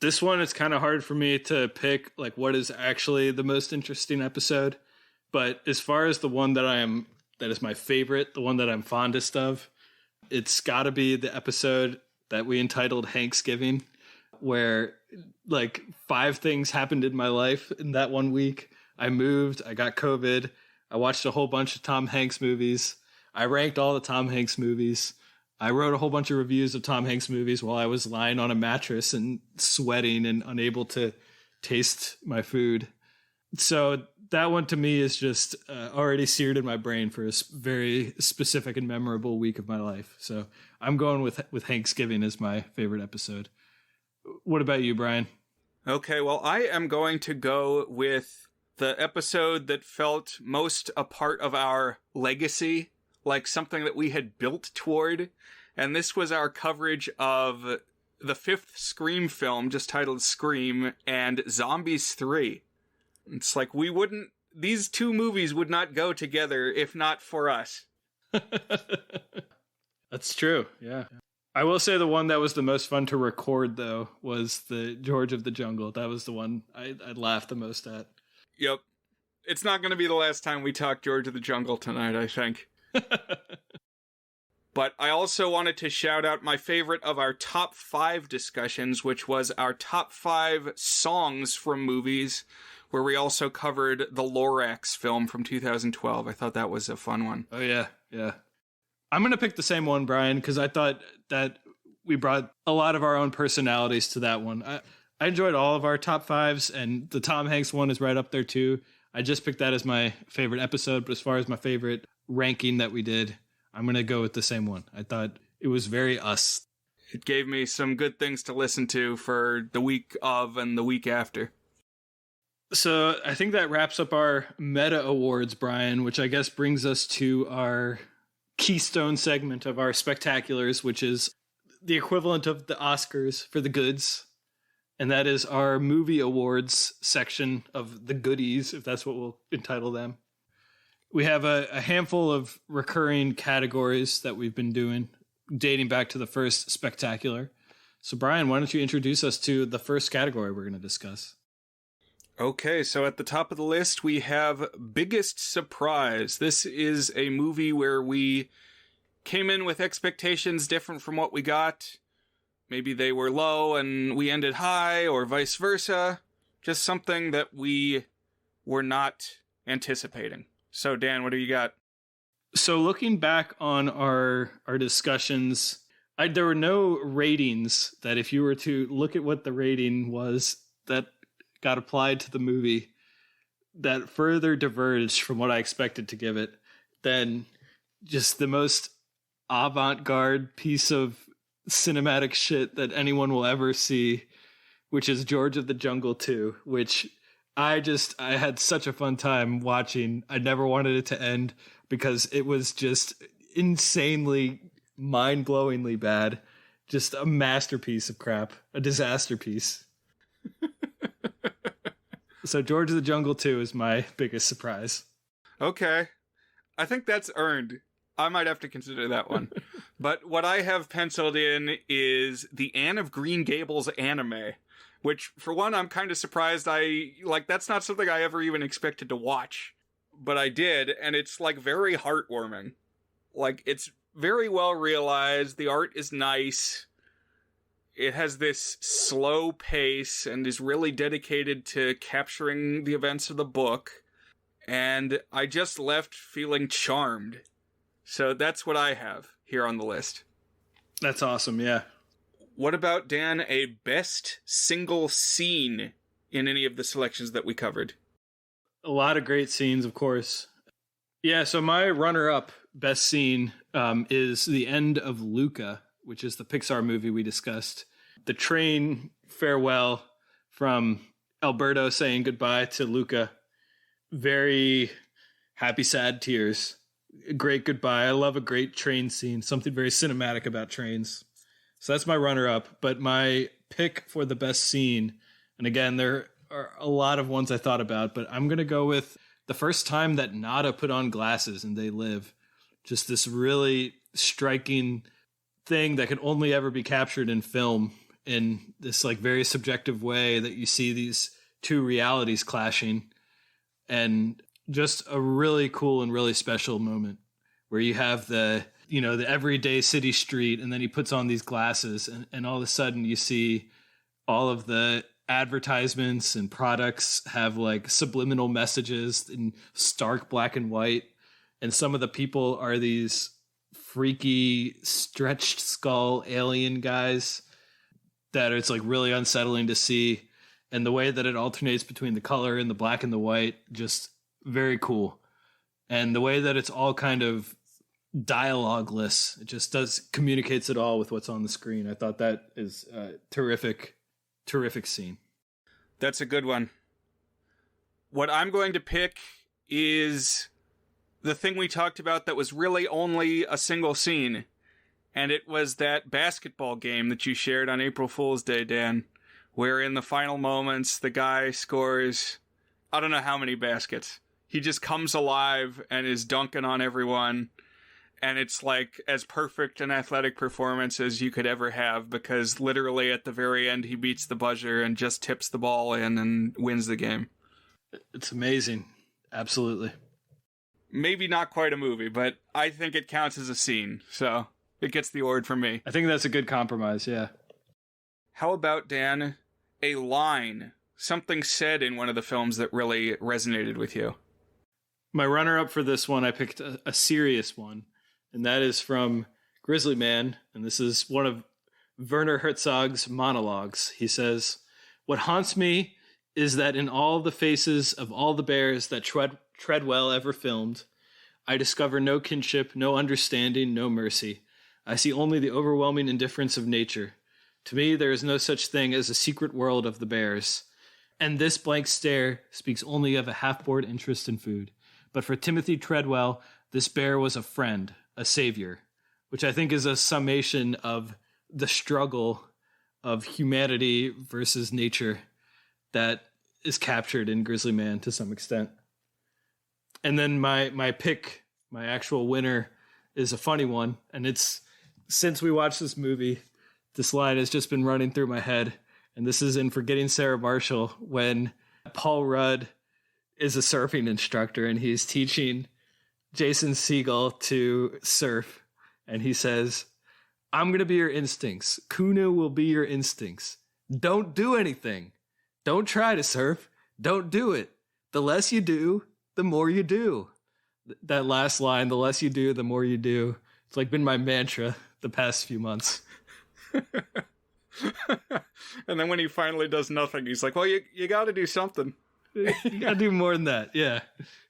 This one, it's kind of hard for me to pick like what is actually the most interesting episode. But as far as the one that is my favorite, the one that I'm fondest of, it's got to be the episode that we entitled Hanksgiving, where like 5 things happened in my life in that 1 week. I moved, I got COVID, I watched a whole bunch of Tom Hanks movies, I ranked all the Tom Hanks movies, I wrote a whole bunch of reviews of Tom Hanks movies while I was lying on a mattress and sweating and unable to taste my food. So that one to me is just already seared in my brain for a very specific and memorable week of my life. So I'm going with Hanksgiving as my favorite episode. What about you, Brian? Okay, well, I am going to go with the episode that felt most a part of our legacy, like something that we had built toward. And this was our coverage of the 5th Scream film, just titled Scream, and Zombies 3. It's like these 2 movies would not go together if not for us. That's true, yeah. I will say the one that was the most fun to record, though, was the George of the Jungle. That was the one I laughed the most at. Yep. It's not going to be the last time we talk George of the Jungle tonight, I think. But I also wanted to shout out my favorite of our top 5 discussions, which was our top 5 songs from movies, where we also covered the Lorax film from 2012. I thought that was a fun one. Oh, yeah, yeah. I'm going to pick the same one, Brian, because I thought that we brought a lot of our own personalities to that one. I enjoyed all of our top 5s, and the Tom Hanks one is right up there, too. I just picked that as my favorite episode, but as far as my favorite ranking that we did, I'm going to go with the same one. I thought it was very us. It gave me some good things to listen to for the week of and the week after. So I think that wraps up our meta awards, Brian, which I guess brings us to our keystone segment of our spectaculars, which is the equivalent of the Oscars for the goods. and that is our movie awards section of the goodies, if that's what we'll entitle them. We have a handful of recurring categories that we've been doing, dating back to the first spectacular. So, Brian, why don't you introduce us to the first category we're going to discuss? Okay, so at the top of the list, we have Biggest Surprise. This is a movie where we came in with expectations different from what we got. Maybe they were low and we ended high, or vice versa. Just something that we were not anticipating. So, Dan, what do you got? So, looking back on our discussions, there were no ratings that if you were to look at what the rating was that got applied to the movie that further diverged from what I expected to give it, then just the most avant-garde piece of cinematic shit that anyone will ever see, which is George of the Jungle 2, which I had such a fun time watching. I never wanted it to end because it was just insanely, mind-blowingly bad. Just a masterpiece of crap. A disaster piece. So George of the Jungle 2 is my biggest surprise. Okay. I think that's earned. I might have to consider that one. But what I have penciled in is the Anne of Green Gables anime, which, for one, I'm kind of surprised that's not something I ever even expected to watch. But I did, and it's, very heartwarming. It's very well realized, the art is nice, it has this slow pace, and is really dedicated to capturing the events of the book, and I just left feeling charmed. So that's what I have here on the list. That's awesome, yeah. What about, Dan, a best single scene in any of the selections that we covered? A lot of great scenes, of course. Yeah, so my runner-up best scene is the end of Luca, which is the Pixar movie we discussed. The train farewell from Alberto saying goodbye to Luca. Very happy, sad tears. A great goodbye. I love a great train scene. Something very cinematic about trains. So that's my runner-up. But my pick for the best scene, and again, there are a lot of ones I thought about, but I'm going to go with the first time that Nada put on glasses and They Live. Just this really striking thing that could only ever be captured in film in this very subjective way that you see these two realities clashing, and just a really cool and really special moment where you have the everyday city street, and then he puts on these glasses and all of a sudden you see all of the advertisements and products have subliminal messages in stark black and white. And some of the people are these freaky stretched skull alien guys that it's really unsettling to see. And the way that it alternates between the color and the black and the white, just very cool. And the way that it's all kind of dialogueless, it just communicates it all with what's on the screen. I thought that is a terrific scene. That's a good one. What I'm going to pick is the thing we talked about that was really only a single scene. And it was that basketball game that you shared on April Fool's Day, Dan, where in the final moments, the guy scores, I don't know how many baskets. He just comes alive and is dunking on everyone. And it's as perfect an athletic performance as you could ever have, because literally at the very end, he beats the buzzer and just tips the ball in and wins the game. It's amazing. Absolutely. Maybe not quite a movie, but I think it counts as a scene. So it gets the award from me. I think that's a good compromise, yeah. How about, Dan, a line, something said in one of the films that really resonated with you? My runner-up for this one, I picked a serious one. And that is from Grizzly Man, and this is one of Werner Herzog's monologues. He says, "What haunts me is that in all the faces of all the bears that Treadwell ever filmed, I discover no kinship, no understanding, no mercy. I see only the overwhelming indifference of nature. To me, there is no such thing as a secret world of the bears. And this blank stare speaks only of a half-bored interest in food. But for Timothy Treadwell, this bear was a friend, a savior," which I think is a summation of the struggle of humanity versus nature that is captured in Grizzly Man to some extent. And then my pick, my actual winner, is a funny one. And it's, since we watched this movie, this line has just been running through my head. And this is in Forgetting Sarah Marshall, when Paul Rudd is a surfing instructor and he's teaching Jason Segel to surf. And he says, "I'm going to be your instincts. Kuna will be your instincts. Don't do anything. Don't try to surf. Don't do it. The less you do, the more you do." That last line, the less you do, the more you do. It's like been my mantra the past few months. And then when he finally does nothing, he's like, well, you got to do something. You got to do more than that. Yeah.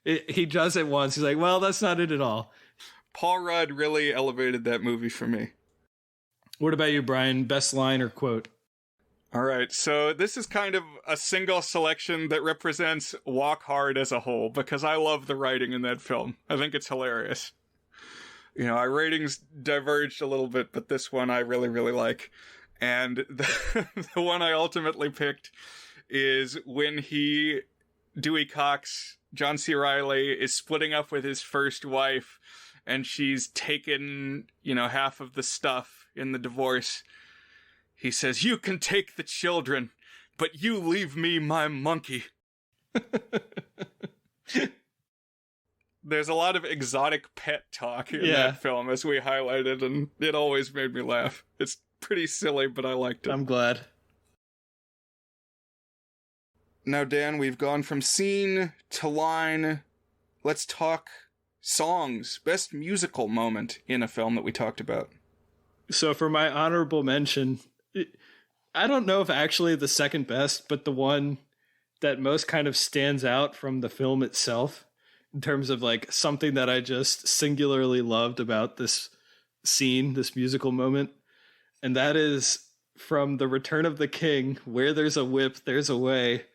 He does it once. He's like, well, that's not it at all. Paul Rudd really elevated that movie for me. What about you, Brian? Best line or quote? All right, so this is kind of a single selection that represents Walk Hard as a whole, because I love the writing in that film. I think it's hilarious. You know, our ratings diverged a little bit, but this one I really, really like. And the one I ultimately picked is when Dewey Cox, John C. Reilly, is splitting up with his first wife, and she's taken, half of the stuff in the divorce. He says, "You can take the children, but you leave me my monkey." There's a lot of exotic pet talk in that film, as we highlighted, and it always made me laugh. It's pretty silly, but I liked it. I'm glad. Now, Dan, we've gone from scene to line. Let's talk songs. Best musical moment in a film that we talked about. So for my honorable mention, I don't know if actually the second best, but the one that most kind of stands out from the film itself in terms of like something that I just singularly loved about this scene, this musical moment. And that is from The Return of the King, Where There's a Whip, There's a Way,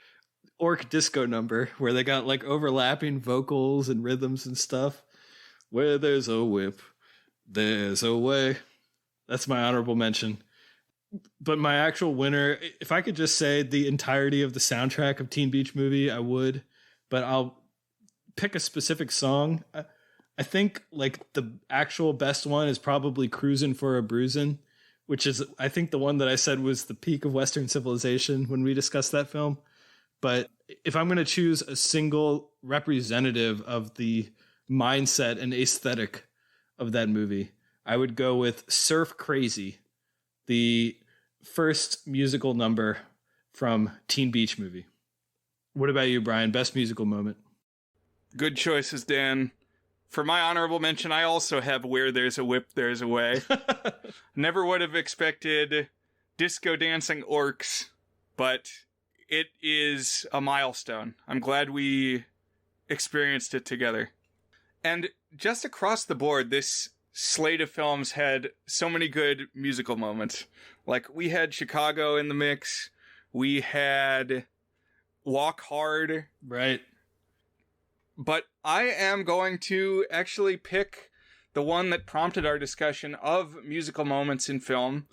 orc disco number, where they got like overlapping vocals and rhythms and stuff. Where there's a whip, there's a way. That's my honorable mention. But my actual winner, if I could just say the entirety of the soundtrack of Teen Beach Movie, I would. But I'll pick a specific song. I think like the actual best one is probably Cruisin' for a Bruisin', which is, I think, the one that I said was the peak of Western civilization when we discussed that film. But if I'm going to choose a single representative of the mindset and aesthetic of that movie, I would go with Surf Crazy, the first musical number from Teen Beach Movie. What about you, Brian? Best musical moment? Good choices, Dan. For my honorable mention, I also have Where There's a Whip, There's a Way. Never would have expected disco dancing orcs, but it is a milestone. I'm glad we experienced it together. And just across the board, this slate of films had so many good musical moments. Like, we had Chicago in the mix. We had Walk Hard. Right. But I am going to actually pick the one that prompted our discussion of musical moments in film,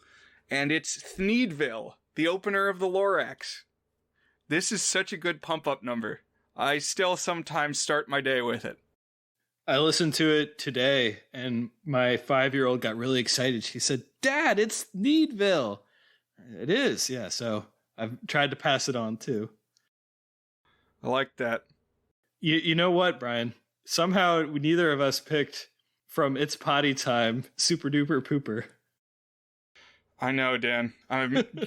and it's Thneedville, the opener of the Lorax. This is such a good pump-up number. I still sometimes start my day with it. I listened to it today, and my 5-year-old got really excited. She said, "Dad, it's Thneedville." It is, yeah, so I've tried to pass it on, too. I like that. You know what, Brian? Somehow neither of us picked from It's Potty Time, Super Duper Pooper. I know, Dan.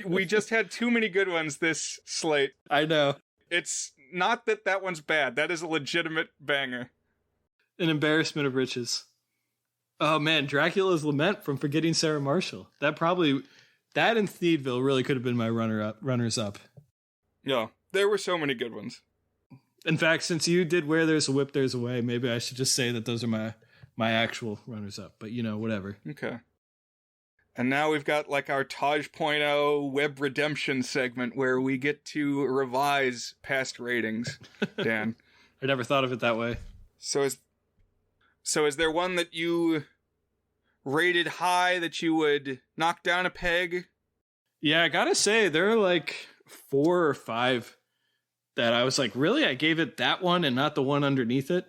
We just had too many good ones this slate. I know. It's not that one's bad. That is a legitimate banger. An embarrassment of riches. Oh man, Dracula's Lament from Forgetting Sarah Marshall. That and Thneedville really could have been my runners up. Yeah, there were so many good ones. In fact, since you did Where There's a Whip, There's a Way, maybe I should just say that those are my actual runners up. But whatever. Okay. And now we've got like our Taj.0 web redemption segment where we get to revise past ratings, Dan. I never thought of it that way. So is there one that you rated high that you would knock down a peg? Yeah, I gotta say, there are like 4 or 5 that I was like, really? I gave it that one and not the one underneath it?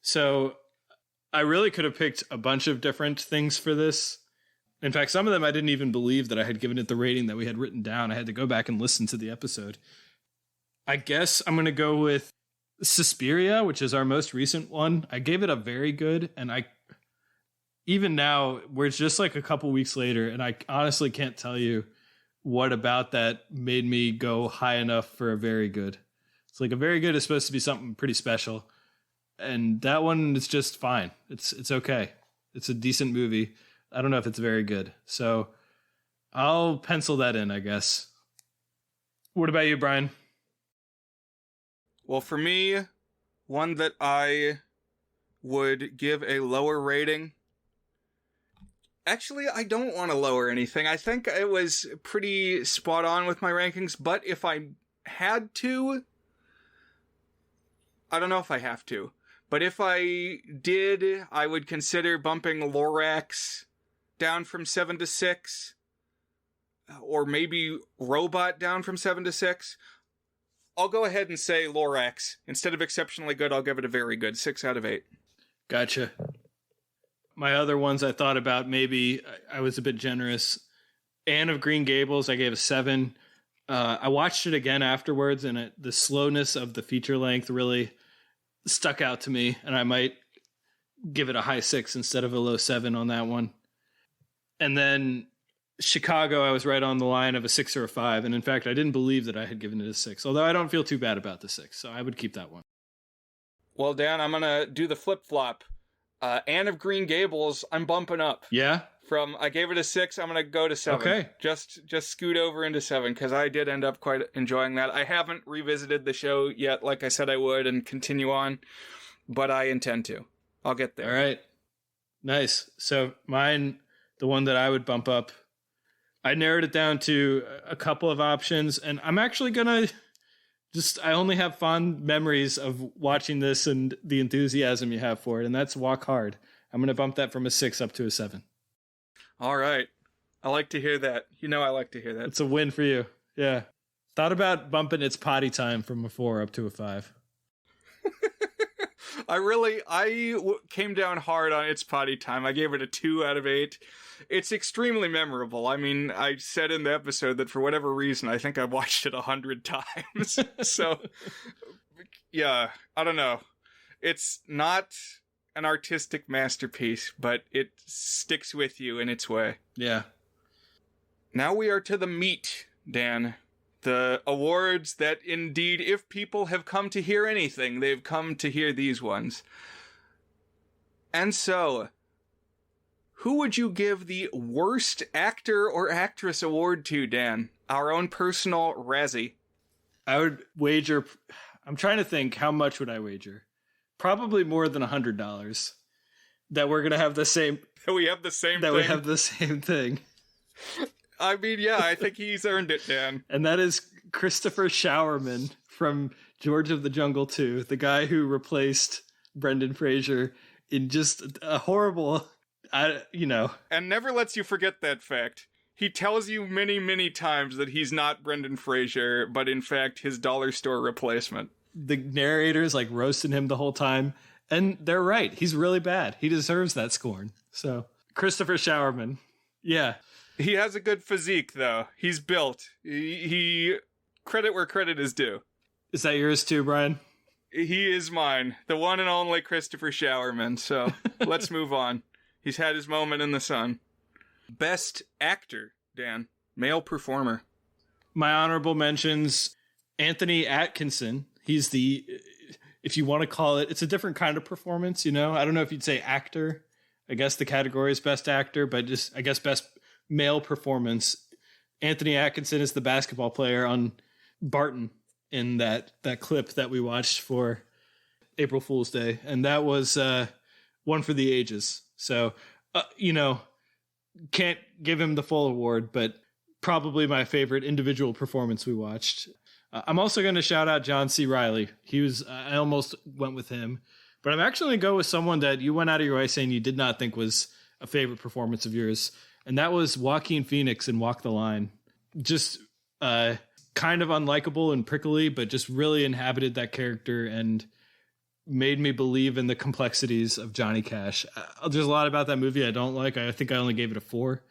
So I really could have picked a bunch of different things for this. In fact, some of them I didn't even believe that I had given it the rating that we had written down. I had to go back and listen to the episode. I guess I'm going to go with Suspiria, which is our most recent one. I gave it a very good, and even now, we're just like a couple weeks later, and I honestly can't tell you what about that made me go high enough for a very good. It's like a very good is supposed to be something pretty special, and that one is just fine. It's okay. It's a decent movie. I don't know if it's very good, so I'll pencil that in, I guess. What about you, Brian? Well, for me, one that I would give a lower rating. Actually, I don't want to lower anything. I think it was pretty spot on with my rankings, but if I had to, I don't know if I have to, but if I did, I would consider bumping Lorax down from 7 to 6, or maybe Robot down from 7 to 6. I'll go ahead and say Lorax. Instead of exceptionally good, I'll give it a very good 6 out of 8. Gotcha. My other ones I thought about, maybe I was a bit generous. Anne of Green Gables, I gave a 7. I watched it again afterwards, and the slowness of the feature length really stuck out to me, and I might give it a high 6 instead of a low 7 on that one. And then Chicago, I was right on the line of a 6 or a 5. And in fact, I didn't believe that I had given it a 6, although I don't feel too bad about the 6. So I would keep that one. Well, Dan, I'm going to do the flip-flop. Anne of Green Gables, I'm bumping up. Yeah? From, I gave it a 6, I'm going to go to 7. Okay. Just scoot over into 7, because I did end up quite enjoying that. I haven't revisited the show yet, like I said I would, and continue on, but I intend to. I'll get there. All right. Nice. So mine, the one that I would bump up, I narrowed it down to a couple of options, and I'm actually going to I only have fond memories of watching this and the enthusiasm you have for it, and that's Walk Hard. I'm going to bump that from a 6 up to a 7. All right. I like to hear that. You know I like to hear that. It's a win for you. Yeah. Thought about bumping It's Potty Time from a 4 up to a 5. I came down hard on It's Potty Time. I gave it a 2 out of 8. It's extremely memorable. I mean, I said in the episode that for whatever reason, I think I've watched it 100 times. So, yeah, I don't know. It's not an artistic masterpiece, but it sticks with you in its way. Yeah. Now we are to the meat, Dan. The awards that indeed, if people have come to hear anything, they've come to hear these ones. And so, who would you give the worst actor or actress award to, Dan? Our own personal Razzie. I would wager, I'm trying to think, how much would I wager? Probably more than $100 that we're going to have the same. That we have the same that thing. We have the same thing. I mean, yeah, I think he's earned it, Dan. And that is Christopher Showerman from George of the Jungle 2, the guy who replaced Brendan Fraser in just a horrible, And never lets you forget that fact. He tells you many, many times that he's not Brendan Fraser, but in fact his dollar store replacement. The narrator's like roasting him the whole time. And they're right. He's really bad. He deserves that scorn. So, Christopher Showerman. Yeah. He has a good physique, though. He's built. He credit where credit is due. Is that yours too, Brian? He is mine. The one and only Christopher Showerman. So, let's move on. He's had his moment in the sun. Best actor, Dan. Male performer. My honorable mentions, Anthony Atkinson. He's the, if you want to call it, it's a different kind of performance, I don't know if you'd say actor. I guess the category is best actor, but just, I guess, best male performance. Anthony Atkinson is the basketball player on Barton in that clip that we watched for April Fool's Day. And that was one for the ages. So, can't give him the full award, but probably my favorite individual performance we watched. I'm also going to shout out John C. Reilly. I almost went with him, but I'm actually going to go with someone that you went out of your way saying you did not think was a favorite performance of yours. And that was Joaquin Phoenix in Walk the Line. just kind of unlikable and prickly, but just really inhabited that character and made me believe in the complexities of Johnny Cash. There's a lot about that movie I don't like. I think I only gave it a 4,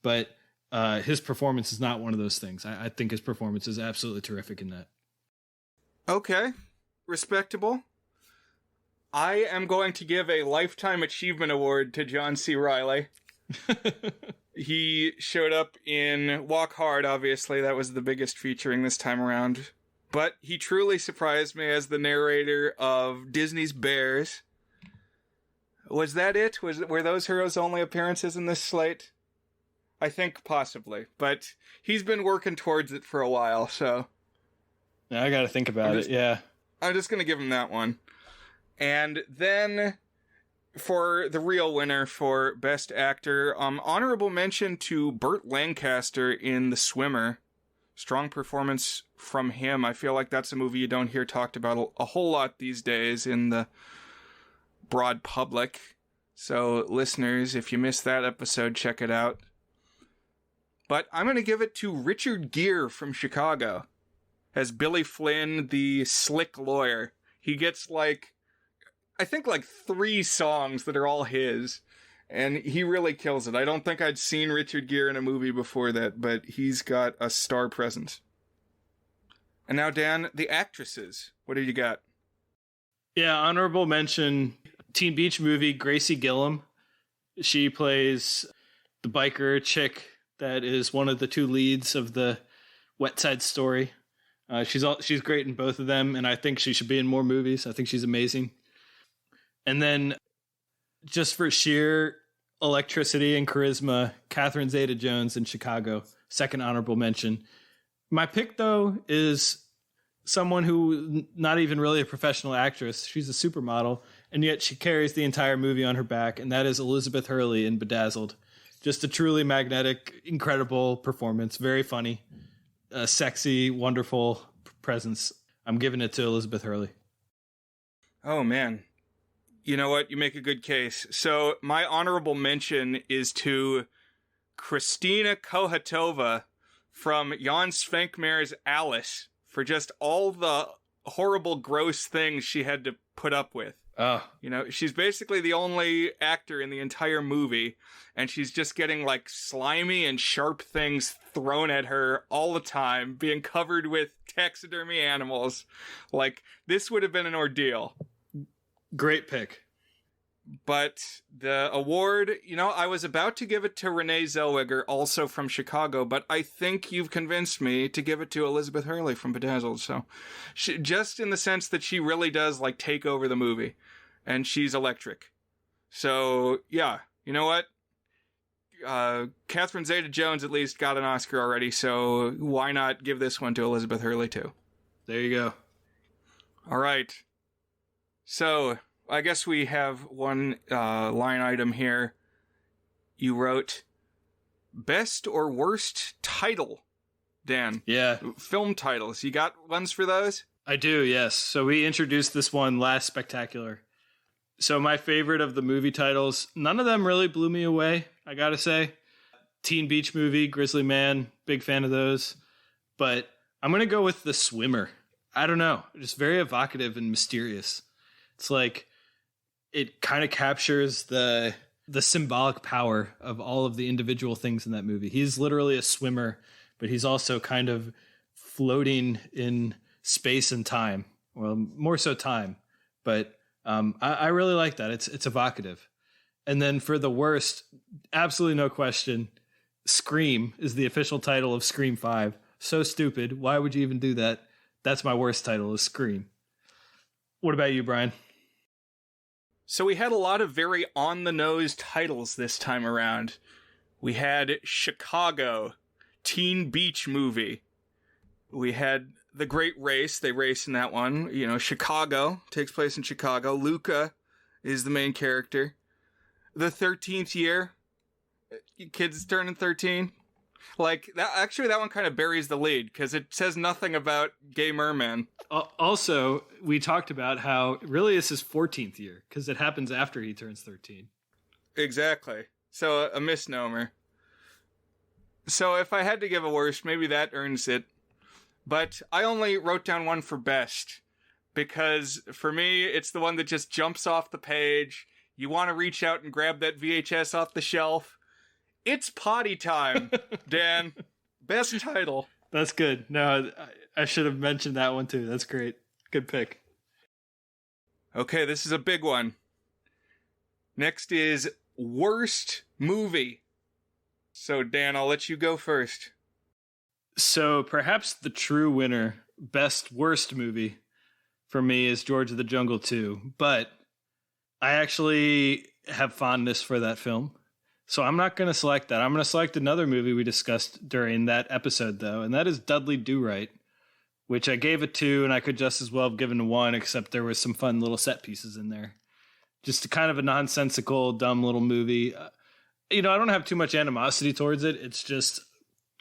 but his performance is not one of those things. I think his performance is absolutely terrific in that. Okay, respectable. I am going to give a Lifetime Achievement Award to John C. Reilly. He showed up in Walk Hard, obviously. That was the biggest featuring this time around. But he truly surprised me as the narrator of Disney's Bears. Was that it? Were those Heroes' only appearances in this slate? I think possibly. But he's been working towards it for a while, so... Now I gotta think about it, yeah. I'm just gonna give him that one. And then, for the real winner for Best Actor, honorable mention to Burt Lancaster in The Swimmer. Strong performance from him. I feel like that's a movie you don't hear talked about a whole lot these days in the broad public. So, listeners, if you missed that episode, check it out. But I'm going to give it to Richard Gere from Chicago as Billy Flynn, the slick lawyer. He gets I think 3 songs that are all his. And he really kills it. I don't think I'd seen Richard Gere in a movie before that, but he's got a star presence. And now, Dan, the actresses. What do you got? Yeah, honorable mention, Teen Beach Movie, Gracie Gillum. She plays the biker chick that is one of the 2 leads of the Wet Side Story. She's great in both of them, and I think she should be in more movies. I think she's amazing. And then, just for sheer electricity and charisma, Catherine Zeta-Jones in Chicago, second honorable mention. My pick, though, is someone who not even really a professional actress. She's a supermodel, and yet she carries the entire movie on her back, and that is Elizabeth Hurley in Bedazzled. Just a truly magnetic, incredible performance. Very funny, sexy, wonderful presence. I'm giving it to Elizabeth Hurley. Oh, man. You know what? You make a good case. So my honorable mention is to Christina Kohatova from Jan Svankmajer's Alice for just all the horrible, gross things she had to put up with. Oh. You know, she's basically the only actor in the entire movie, and she's just getting slimy and sharp things thrown at her all the time, being covered with taxidermy animals. This would have been an ordeal. Great pick. But the award, I was about to give it to Renee Zellweger, also from Chicago, but I think you've convinced me to give it to Elizabeth Hurley from Bedazzled. So, just in the sense that she really does take over the movie, and she's electric. So, yeah, you know what? Catherine Zeta-Jones at least got an Oscar already, so why not give this one to Elizabeth Hurley too? There you go. All right. So, I guess we have one line item here. You wrote, best or worst title, Dan. Yeah. Film titles. You got ones for those? I do, yes. So we introduced this one last Spectacular. So my favorite of the movie titles, none of them really blew me away, I gotta say. Teen Beach Movie, Grizzly Man, big fan of those. But I'm going to go with The Swimmer. I don't know. Just very evocative and mysterious. It's it kind of captures the symbolic power of all of the individual things in that movie. He's literally a swimmer, but he's also kind of floating in space and time. Well, more so time. But I really like that. It's evocative. And then for the worst, absolutely no question, Scream is the official title of Scream 5. So stupid. Why would you even do that? That's my worst title, is Scream. What about you, Brian? So we had a lot of very on-the-nose titles this time around. We had Chicago, Teen Beach Movie. We had The Great Race. They race in that one. Chicago takes place in Chicago. Luca is the main character. The 13th Year. Kids turning 13. That one kind of buries the lead because it says nothing about gay merman. Also, we talked about how really it's his 14th year because it happens after he turns 13. Exactly. So a misnomer. So if I had to give a worst, maybe that earns it. But I only wrote down one for best. Because for me, it's the one that just jumps off the page. You want to reach out and grab that VHS off the shelf. It's Potty Time, Dan. Best title. That's good. No, I should have mentioned that one too. That's great. Good pick. Okay, this is a big one. Next is worst movie. So, Dan, I'll let you go first. So perhaps the true winner, best worst movie for me is George of the Jungle 2. But I actually have fondness for that film. So I'm not going to select that. I'm going to select another movie we discussed during that episode, though, and that is Dudley Do-Right, which I gave a 2, and I could just as well have given a 1, except there was some fun little set pieces in there. Just kind of a nonsensical, dumb little movie. I don't have too much animosity towards it. It's just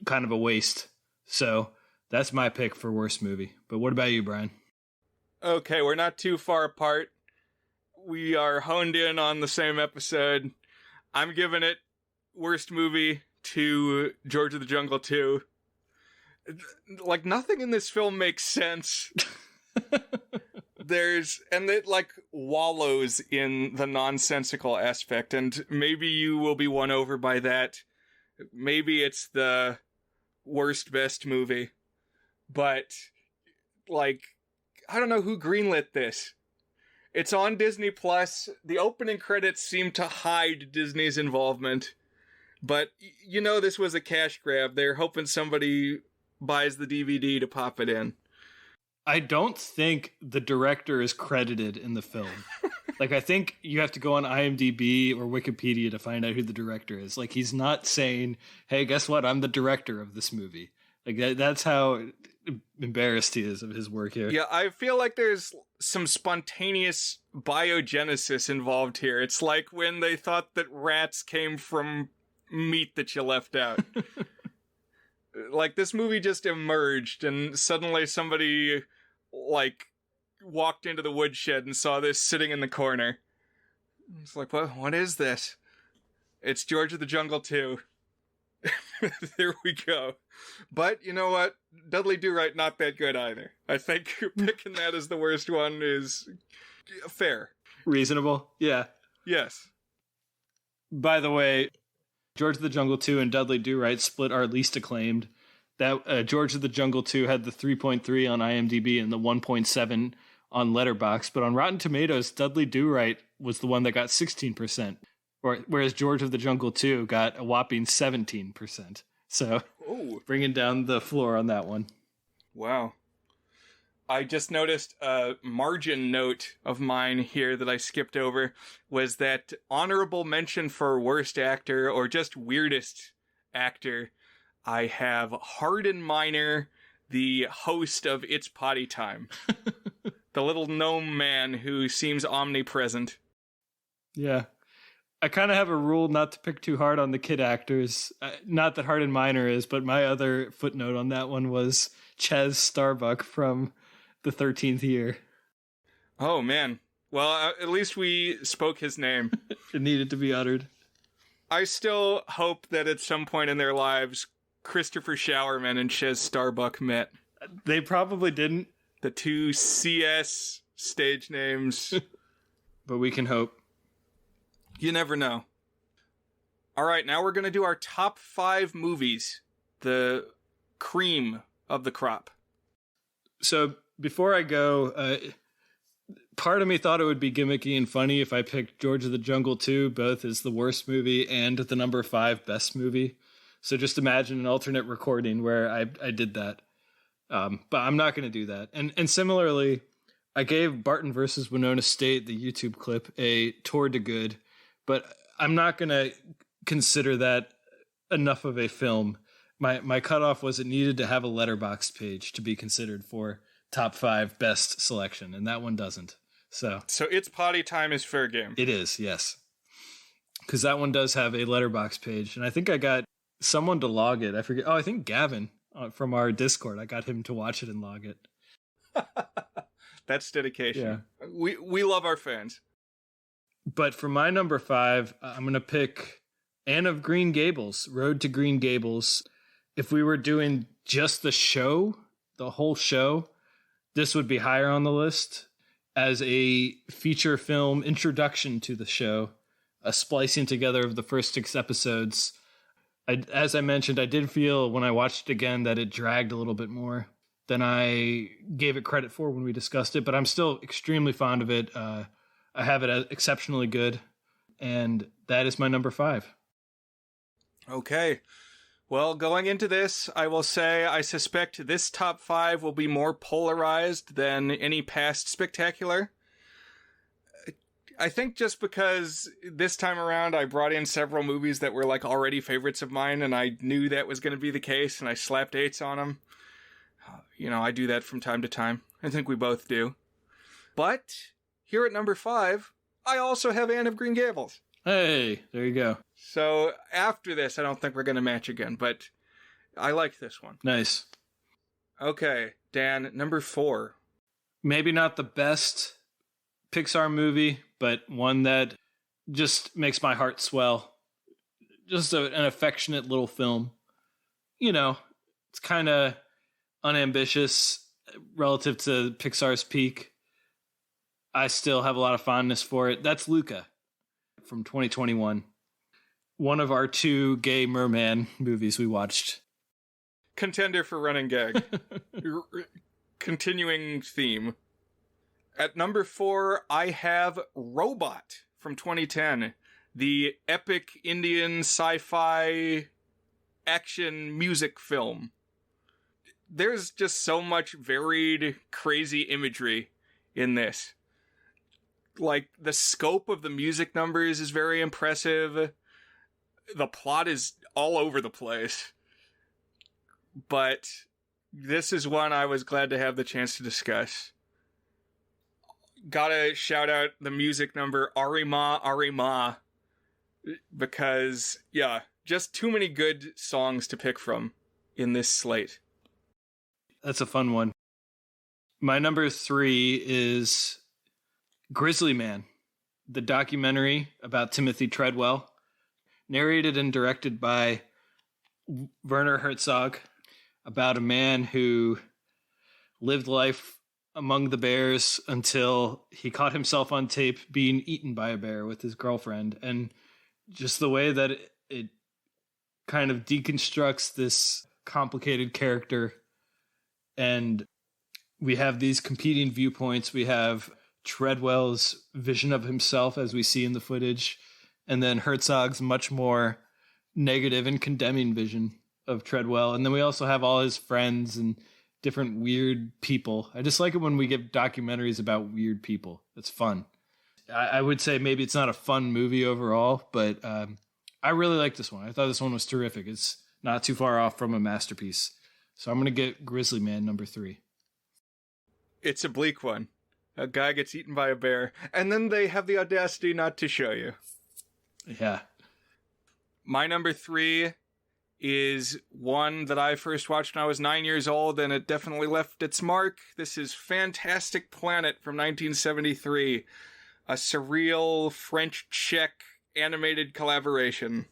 kind of a waste. So that's my pick for worst movie. But what about you, Brian? Okay, we're not too far apart. We are honed in on the same episode. I'm giving it worst movie to George of the Jungle 2. Like, nothing in this film makes sense. And it, like, wallows in the nonsensical aspect, and maybe you will be won over by that. Maybe it's the worst best movie. But, like, I don't know who greenlit this. It's on Disney Plus. The opening credits seem to hide Disney's involvement. But, this was a cash grab. They're hoping somebody buys the DVD to pop it in. I don't think the director is credited in the film. Like, I think you have to go on IMDb or Wikipedia to find out who the director is. Like, he's not saying, hey, guess what? I'm the director of this movie. Like, that's how embarrassed he is of his work here. Yeah, I feel like there's some spontaneous biogenesis involved here. It's like when they thought that rats came from meat that you left out. Like, this movie just emerged, and suddenly somebody, like, walked into the woodshed and saw this sitting in the corner. It's like, what is this? It's George of the Jungle 2. There we go. But you know what? Dudley Do-Right, not that good either. I think picking that as the worst one is fair. Reasonable? Yeah. Yes. By the way, George of the Jungle 2 and Dudley Do-Right split our least acclaimed. That George of the Jungle 2 had the 3.3 on IMDb and the 1.7 on Letterboxd, but on Rotten Tomatoes, Dudley Do-Right was the one that got 16%, whereas George of the Jungle 2 got a whopping 17%. So, bringing down the floor on that one. Wow. I just noticed a margin note of mine here that I skipped over was that honorable mention for worst actor or just weirdest actor. I have Hardin Minor, the host of It's Potty Time. The little gnome man who seems omnipresent. Yeah. I kind of have a rule not to pick too hard on the kid actors. Not that Hardin Minor is, but my other footnote on that one was Ches Starbuck from The 13th Year. Oh, man. Well, at least we spoke his name. It needed to be uttered. I still hope that at some point in their lives, Christopher Showerman and Ches Starbuck met. They probably didn't. The two CS stage names. But we can hope. You never know. All right, now we're going to do our top 5 movies. The cream of the crop. So before I go, part of me thought it would be gimmicky and funny if I picked George of the Jungle 2, both as the worst movie and the number 5 best movie. So just imagine an alternate recording where I did that. But I'm not going to do that. And similarly, I gave Barton versus Winona State, the YouTube clip, a tour de good, but I'm not going to consider that enough of a film. My cutoff was it needed to have a Letterboxd page to be considered for top 5 best selection, and that one doesn't. So It's Potty Time is fair game. It is, yes. Because that one does have a Letterboxd page, and I think I got someone to log it. I forget. Oh, I think Gavin from our Discord. I got him to watch it and log it. That's dedication. Yeah. We love our fans. But for my number 5, I'm going to pick Anne of Green Gables, Road to Green Gables. if we were doing just the show, the whole show, this would be higher on the list as a feature film introduction to the show, a splicing together of the first 6 episodes. As I mentioned, I did feel when I watched it again that it dragged a little bit more than I gave it credit for when we discussed it, but I'm still extremely fond of it. I have it as exceptionally good, and that is my number 5. Okay. Well, going into this, I will say I suspect this top 5 will be more polarized than any past Spectacular. I think just because this time around I brought in several movies that were like already favorites of mine, and I knew that was going to be the case, and I slapped 8s on them. You know, I do that from time to time. I think we both do. But here at number 5, I also have Anne of Green Gables. Hey, there you go. So after this, I don't think we're going to match again, but I like this one. Nice. Okay, Dan, number 4. Maybe not the best Pixar movie, but one that just makes my heart swell. Just an affectionate little film. You know, it's kind of unambitious relative to Pixar's peak. I still have a lot of fondness for it. That's Luca from 2021. One of our 2 gay merman movies we watched. Contender for running gag. Continuing theme. At number 4, I have Robot from 2010. The epic Indian sci-fi action music film. There's just so much varied, crazy imagery in this. Like, the scope of the music numbers is very impressive. The plot is all over the place. But this is one I was glad to have the chance to discuss. Gotta shout out the music number, Arima Arima, because, yeah, just too many good songs to pick from in this slate. That's a fun one. My number 3 is Grizzly Man, the documentary about Timothy Treadwell, narrated and directed by Werner Herzog, about a man who lived life among the bears until he caught himself on tape being eaten by a bear with his girlfriend. And just the way that it kind of deconstructs this complicated character. And we have these competing viewpoints. We have Treadwell's vision of himself as we see in the footage, and then Herzog's much more negative and condemning vision of Treadwell. And then we also have all his friends and different weird people. I just like it when we get documentaries about weird people. It's fun. I would say maybe it's not a fun movie overall, but I really like this one. I thought this one was terrific. It's not too far off from a masterpiece. So I'm going to get Grizzly Man number 3. It's a bleak one. A guy gets eaten by a bear, and then they have the audacity not to show you. Yeah. My number 3 is one that I first watched when I was 9 years old, and it definitely left its mark. This is Fantastic Planet from 1973, a surreal French-Czech animated collaboration,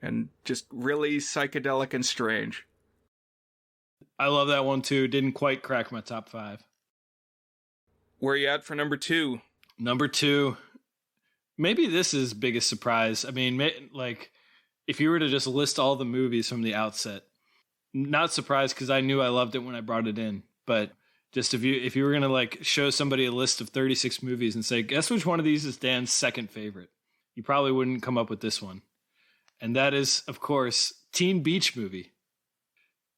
and just really psychedelic and strange. I love that one too. Didn't quite crack my top 5. Where are you at for number 2? Number 2. Maybe this is biggest surprise. I mean, like, if you were to just list all the movies from the outset, not surprised because I knew I loved it when I brought it in. But just if you were gonna like show somebody a list of 36 movies and say, guess which one of these is Dan's second favorite, you probably wouldn't come up with this one. And that is, of course, Teen Beach Movie.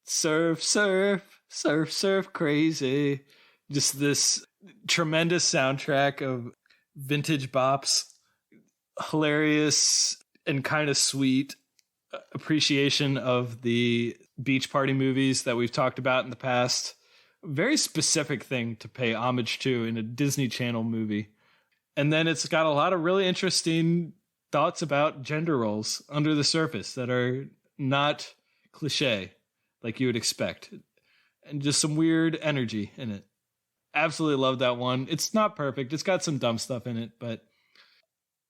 Surf, surf, surf, surf, crazy. Just this tremendous soundtrack of vintage bops, hilarious and kind of sweet appreciation of the beach party movies that we've talked about in the past. Very specific thing to pay homage to in a Disney Channel movie. And then it's got a lot of really interesting thoughts about gender roles under the surface that are not cliche like you would expect. And just some weird energy in it. Absolutely love that one. It's not perfect. It's got some dumb stuff in it, but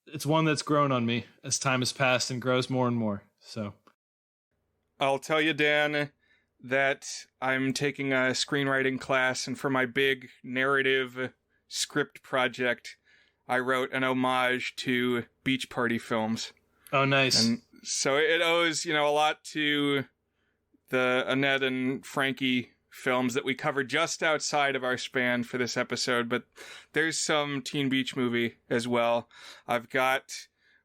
it's one that's grown on me as time has passed and grows more and more. So I'll tell you, Dan, that I'm taking a screenwriting class, and for my big narrative script project, I wrote an homage to beach party films. Oh, nice. And so it owes, a lot to the Annette and Frankie films that we covered just outside of our span for this episode, but there's some Teen Beach Movie as well. I've got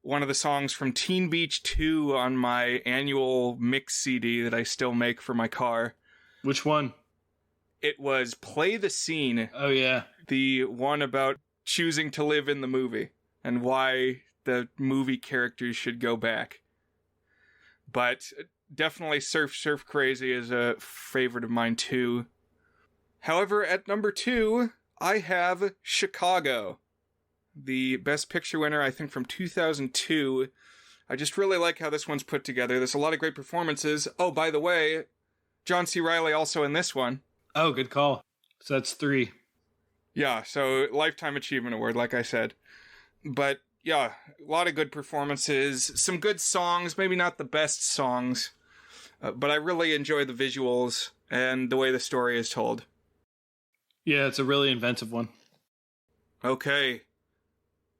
one of the songs from Teen Beach 2 on my annual mix CD that I still make for my car. Which one? It was Play the Scene. Oh, yeah. The one about choosing to live in the movie and why the movie characters should go back. But definitely Surf Crazy is a favorite of mine too. However, at number 2, I have Chicago, the Best Picture winner, I think, from 2002. I just really like how this one's put together. There's a lot of great performances. Oh, by the way, John C. Reilly also in this one. Oh, good call. So that's 3. Yeah, so Lifetime Achievement Award, like I said. But yeah, a lot of good performances, some good songs, maybe not the best songs, but I really enjoy the visuals and the way the story is told. Yeah, it's a really inventive one. Okay.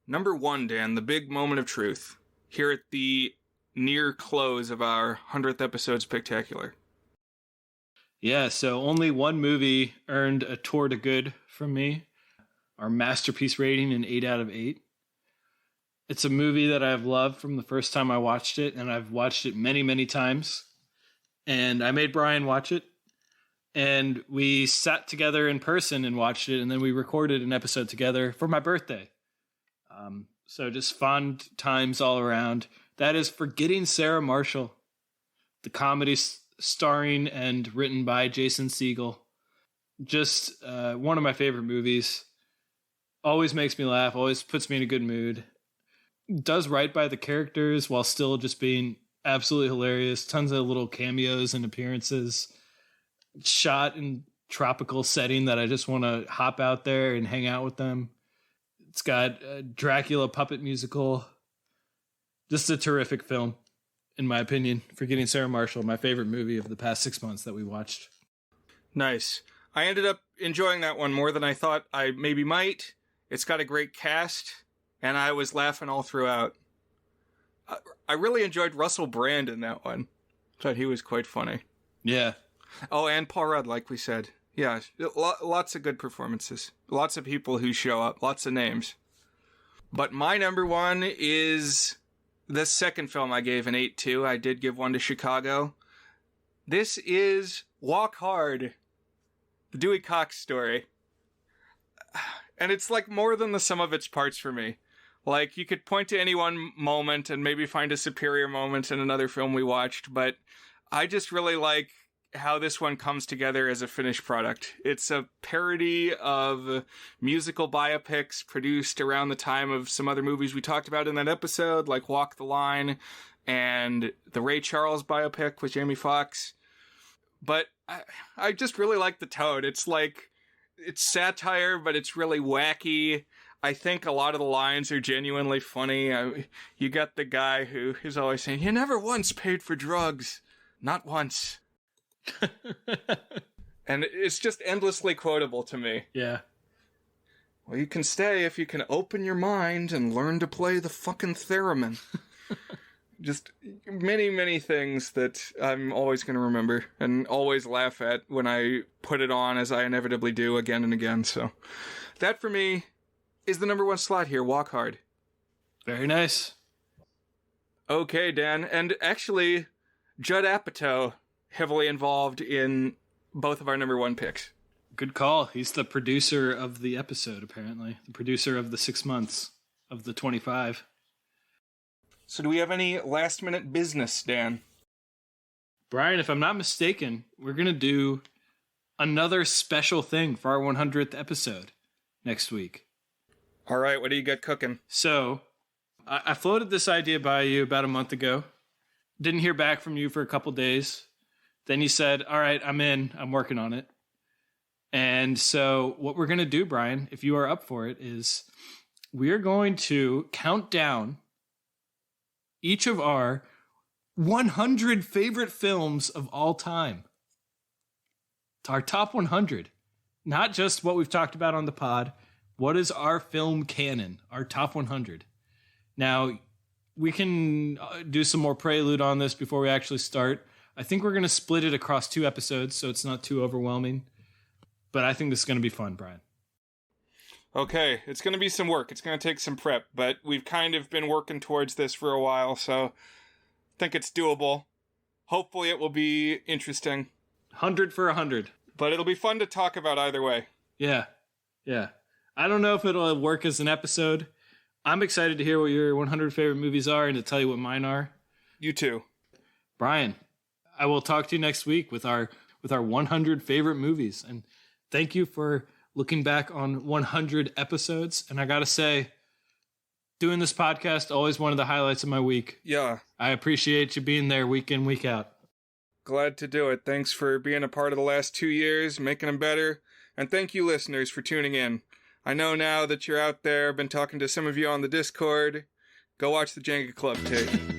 Number 1, Dan, the big moment of truth, here at the near close of our 100th episode spectacular. Yeah, so only one movie earned a tour to good from me. Our masterpiece rating, an 8 out of 8. It's a movie that I've loved from the first time I watched it, and I've watched it many, many times. And I made Brian watch it, and we sat together in person and watched it, and then we recorded an episode together for my birthday. So just fond times all around. That is Forgetting Sarah Marshall, the comedy starring and written by Jason Segel. Just one of my favorite movies. Always makes me laugh, always puts me in a good mood. Does right by the characters while still just being absolutely hilarious. Tons of little cameos and appearances. Shot in tropical setting that I just want to hop out there and hang out with them. It's got a Dracula puppet musical. Just a terrific film, in my opinion. Forgetting Sarah Marshall, my favorite movie of the past 6 months that we watched. Nice. I ended up enjoying that one more than I thought I maybe might. It's got a great cast, and I was laughing all throughout. I really enjoyed Russell Brand in that one. Thought he was quite funny. Yeah. Oh, and Paul Rudd, like we said. Yeah, lots of good performances. Lots of people who show up. Lots of names. But my number 1 is the second film I gave an 8 to. I did give one to Chicago. This is Walk Hard, the Dewey Cox story. And it's like more than the sum of its parts for me. Like, you could point to any one moment and maybe find a superior moment in another film we watched, but I just really like how this one comes together as a finished product. It's a parody of musical biopics produced around the time of some other movies we talked about in that episode, like Walk the Line and the Ray Charles biopic with Jamie Foxx. But I just really like the tone. It's like, it's satire, but it's really wacky. I think a lot of the lines are genuinely funny. You got the guy who is always saying, "You never once paid for drugs. Not once." And it's just endlessly quotable to me. Yeah. Well, you can stay if you can open your mind and learn to play the fucking theremin. Just many, many things that I'm always going to remember and always laugh at when I put it on, as I inevitably do again and again. So that for me is the number 1 slot here, Walk Hard. Very nice. Okay, Dan. And actually, Judd Apatow heavily involved in both of our number 1 picks. Good call. He's the producer of the episode, apparently. The producer of the 6 months of the 25. So do we have any last-minute business, Dan? Brian, if I'm not mistaken, we're going to do another special thing for our 100th episode next week. All right, what do you got cooking? So, I floated this idea by you about a month ago. Didn't hear back from you for a couple days. Then you said, all right, I'm in. I'm working on it. And so what we're going to do, Brian, if you are up for it, is we're going to count down each of our 100 favorite films of all time. our top 100. Not just what we've talked about on the pod. What is our film canon? Our top 100. Now, we can do some more prelude on this before we actually start. I think we're going to split it across 2 episodes so it's not too overwhelming. But I think this is going to be fun, Brian. Okay, it's going to be some work. It's going to take some prep, but we've kind of been working towards this for a while, so I think it's doable. Hopefully it will be interesting. 100 for 100. But it'll be fun to talk about either way. Yeah. I don't know if it'll work as an episode. I'm excited to hear what your 100 favorite movies are and to tell you what mine are. You too. Brian, I will talk to you next week with our 100 favorite movies. And thank you for looking back on 100 episodes. And I got to say, doing this podcast, always one of the highlights of my week. Yeah. I appreciate you being there week in, week out. Glad to do it. Thanks for being a part of the last 2 years, making them better. And thank you, listeners, for tuning in. I know now that you're out there, been talking to some of you on the Discord. Go watch the Jenga Club tape.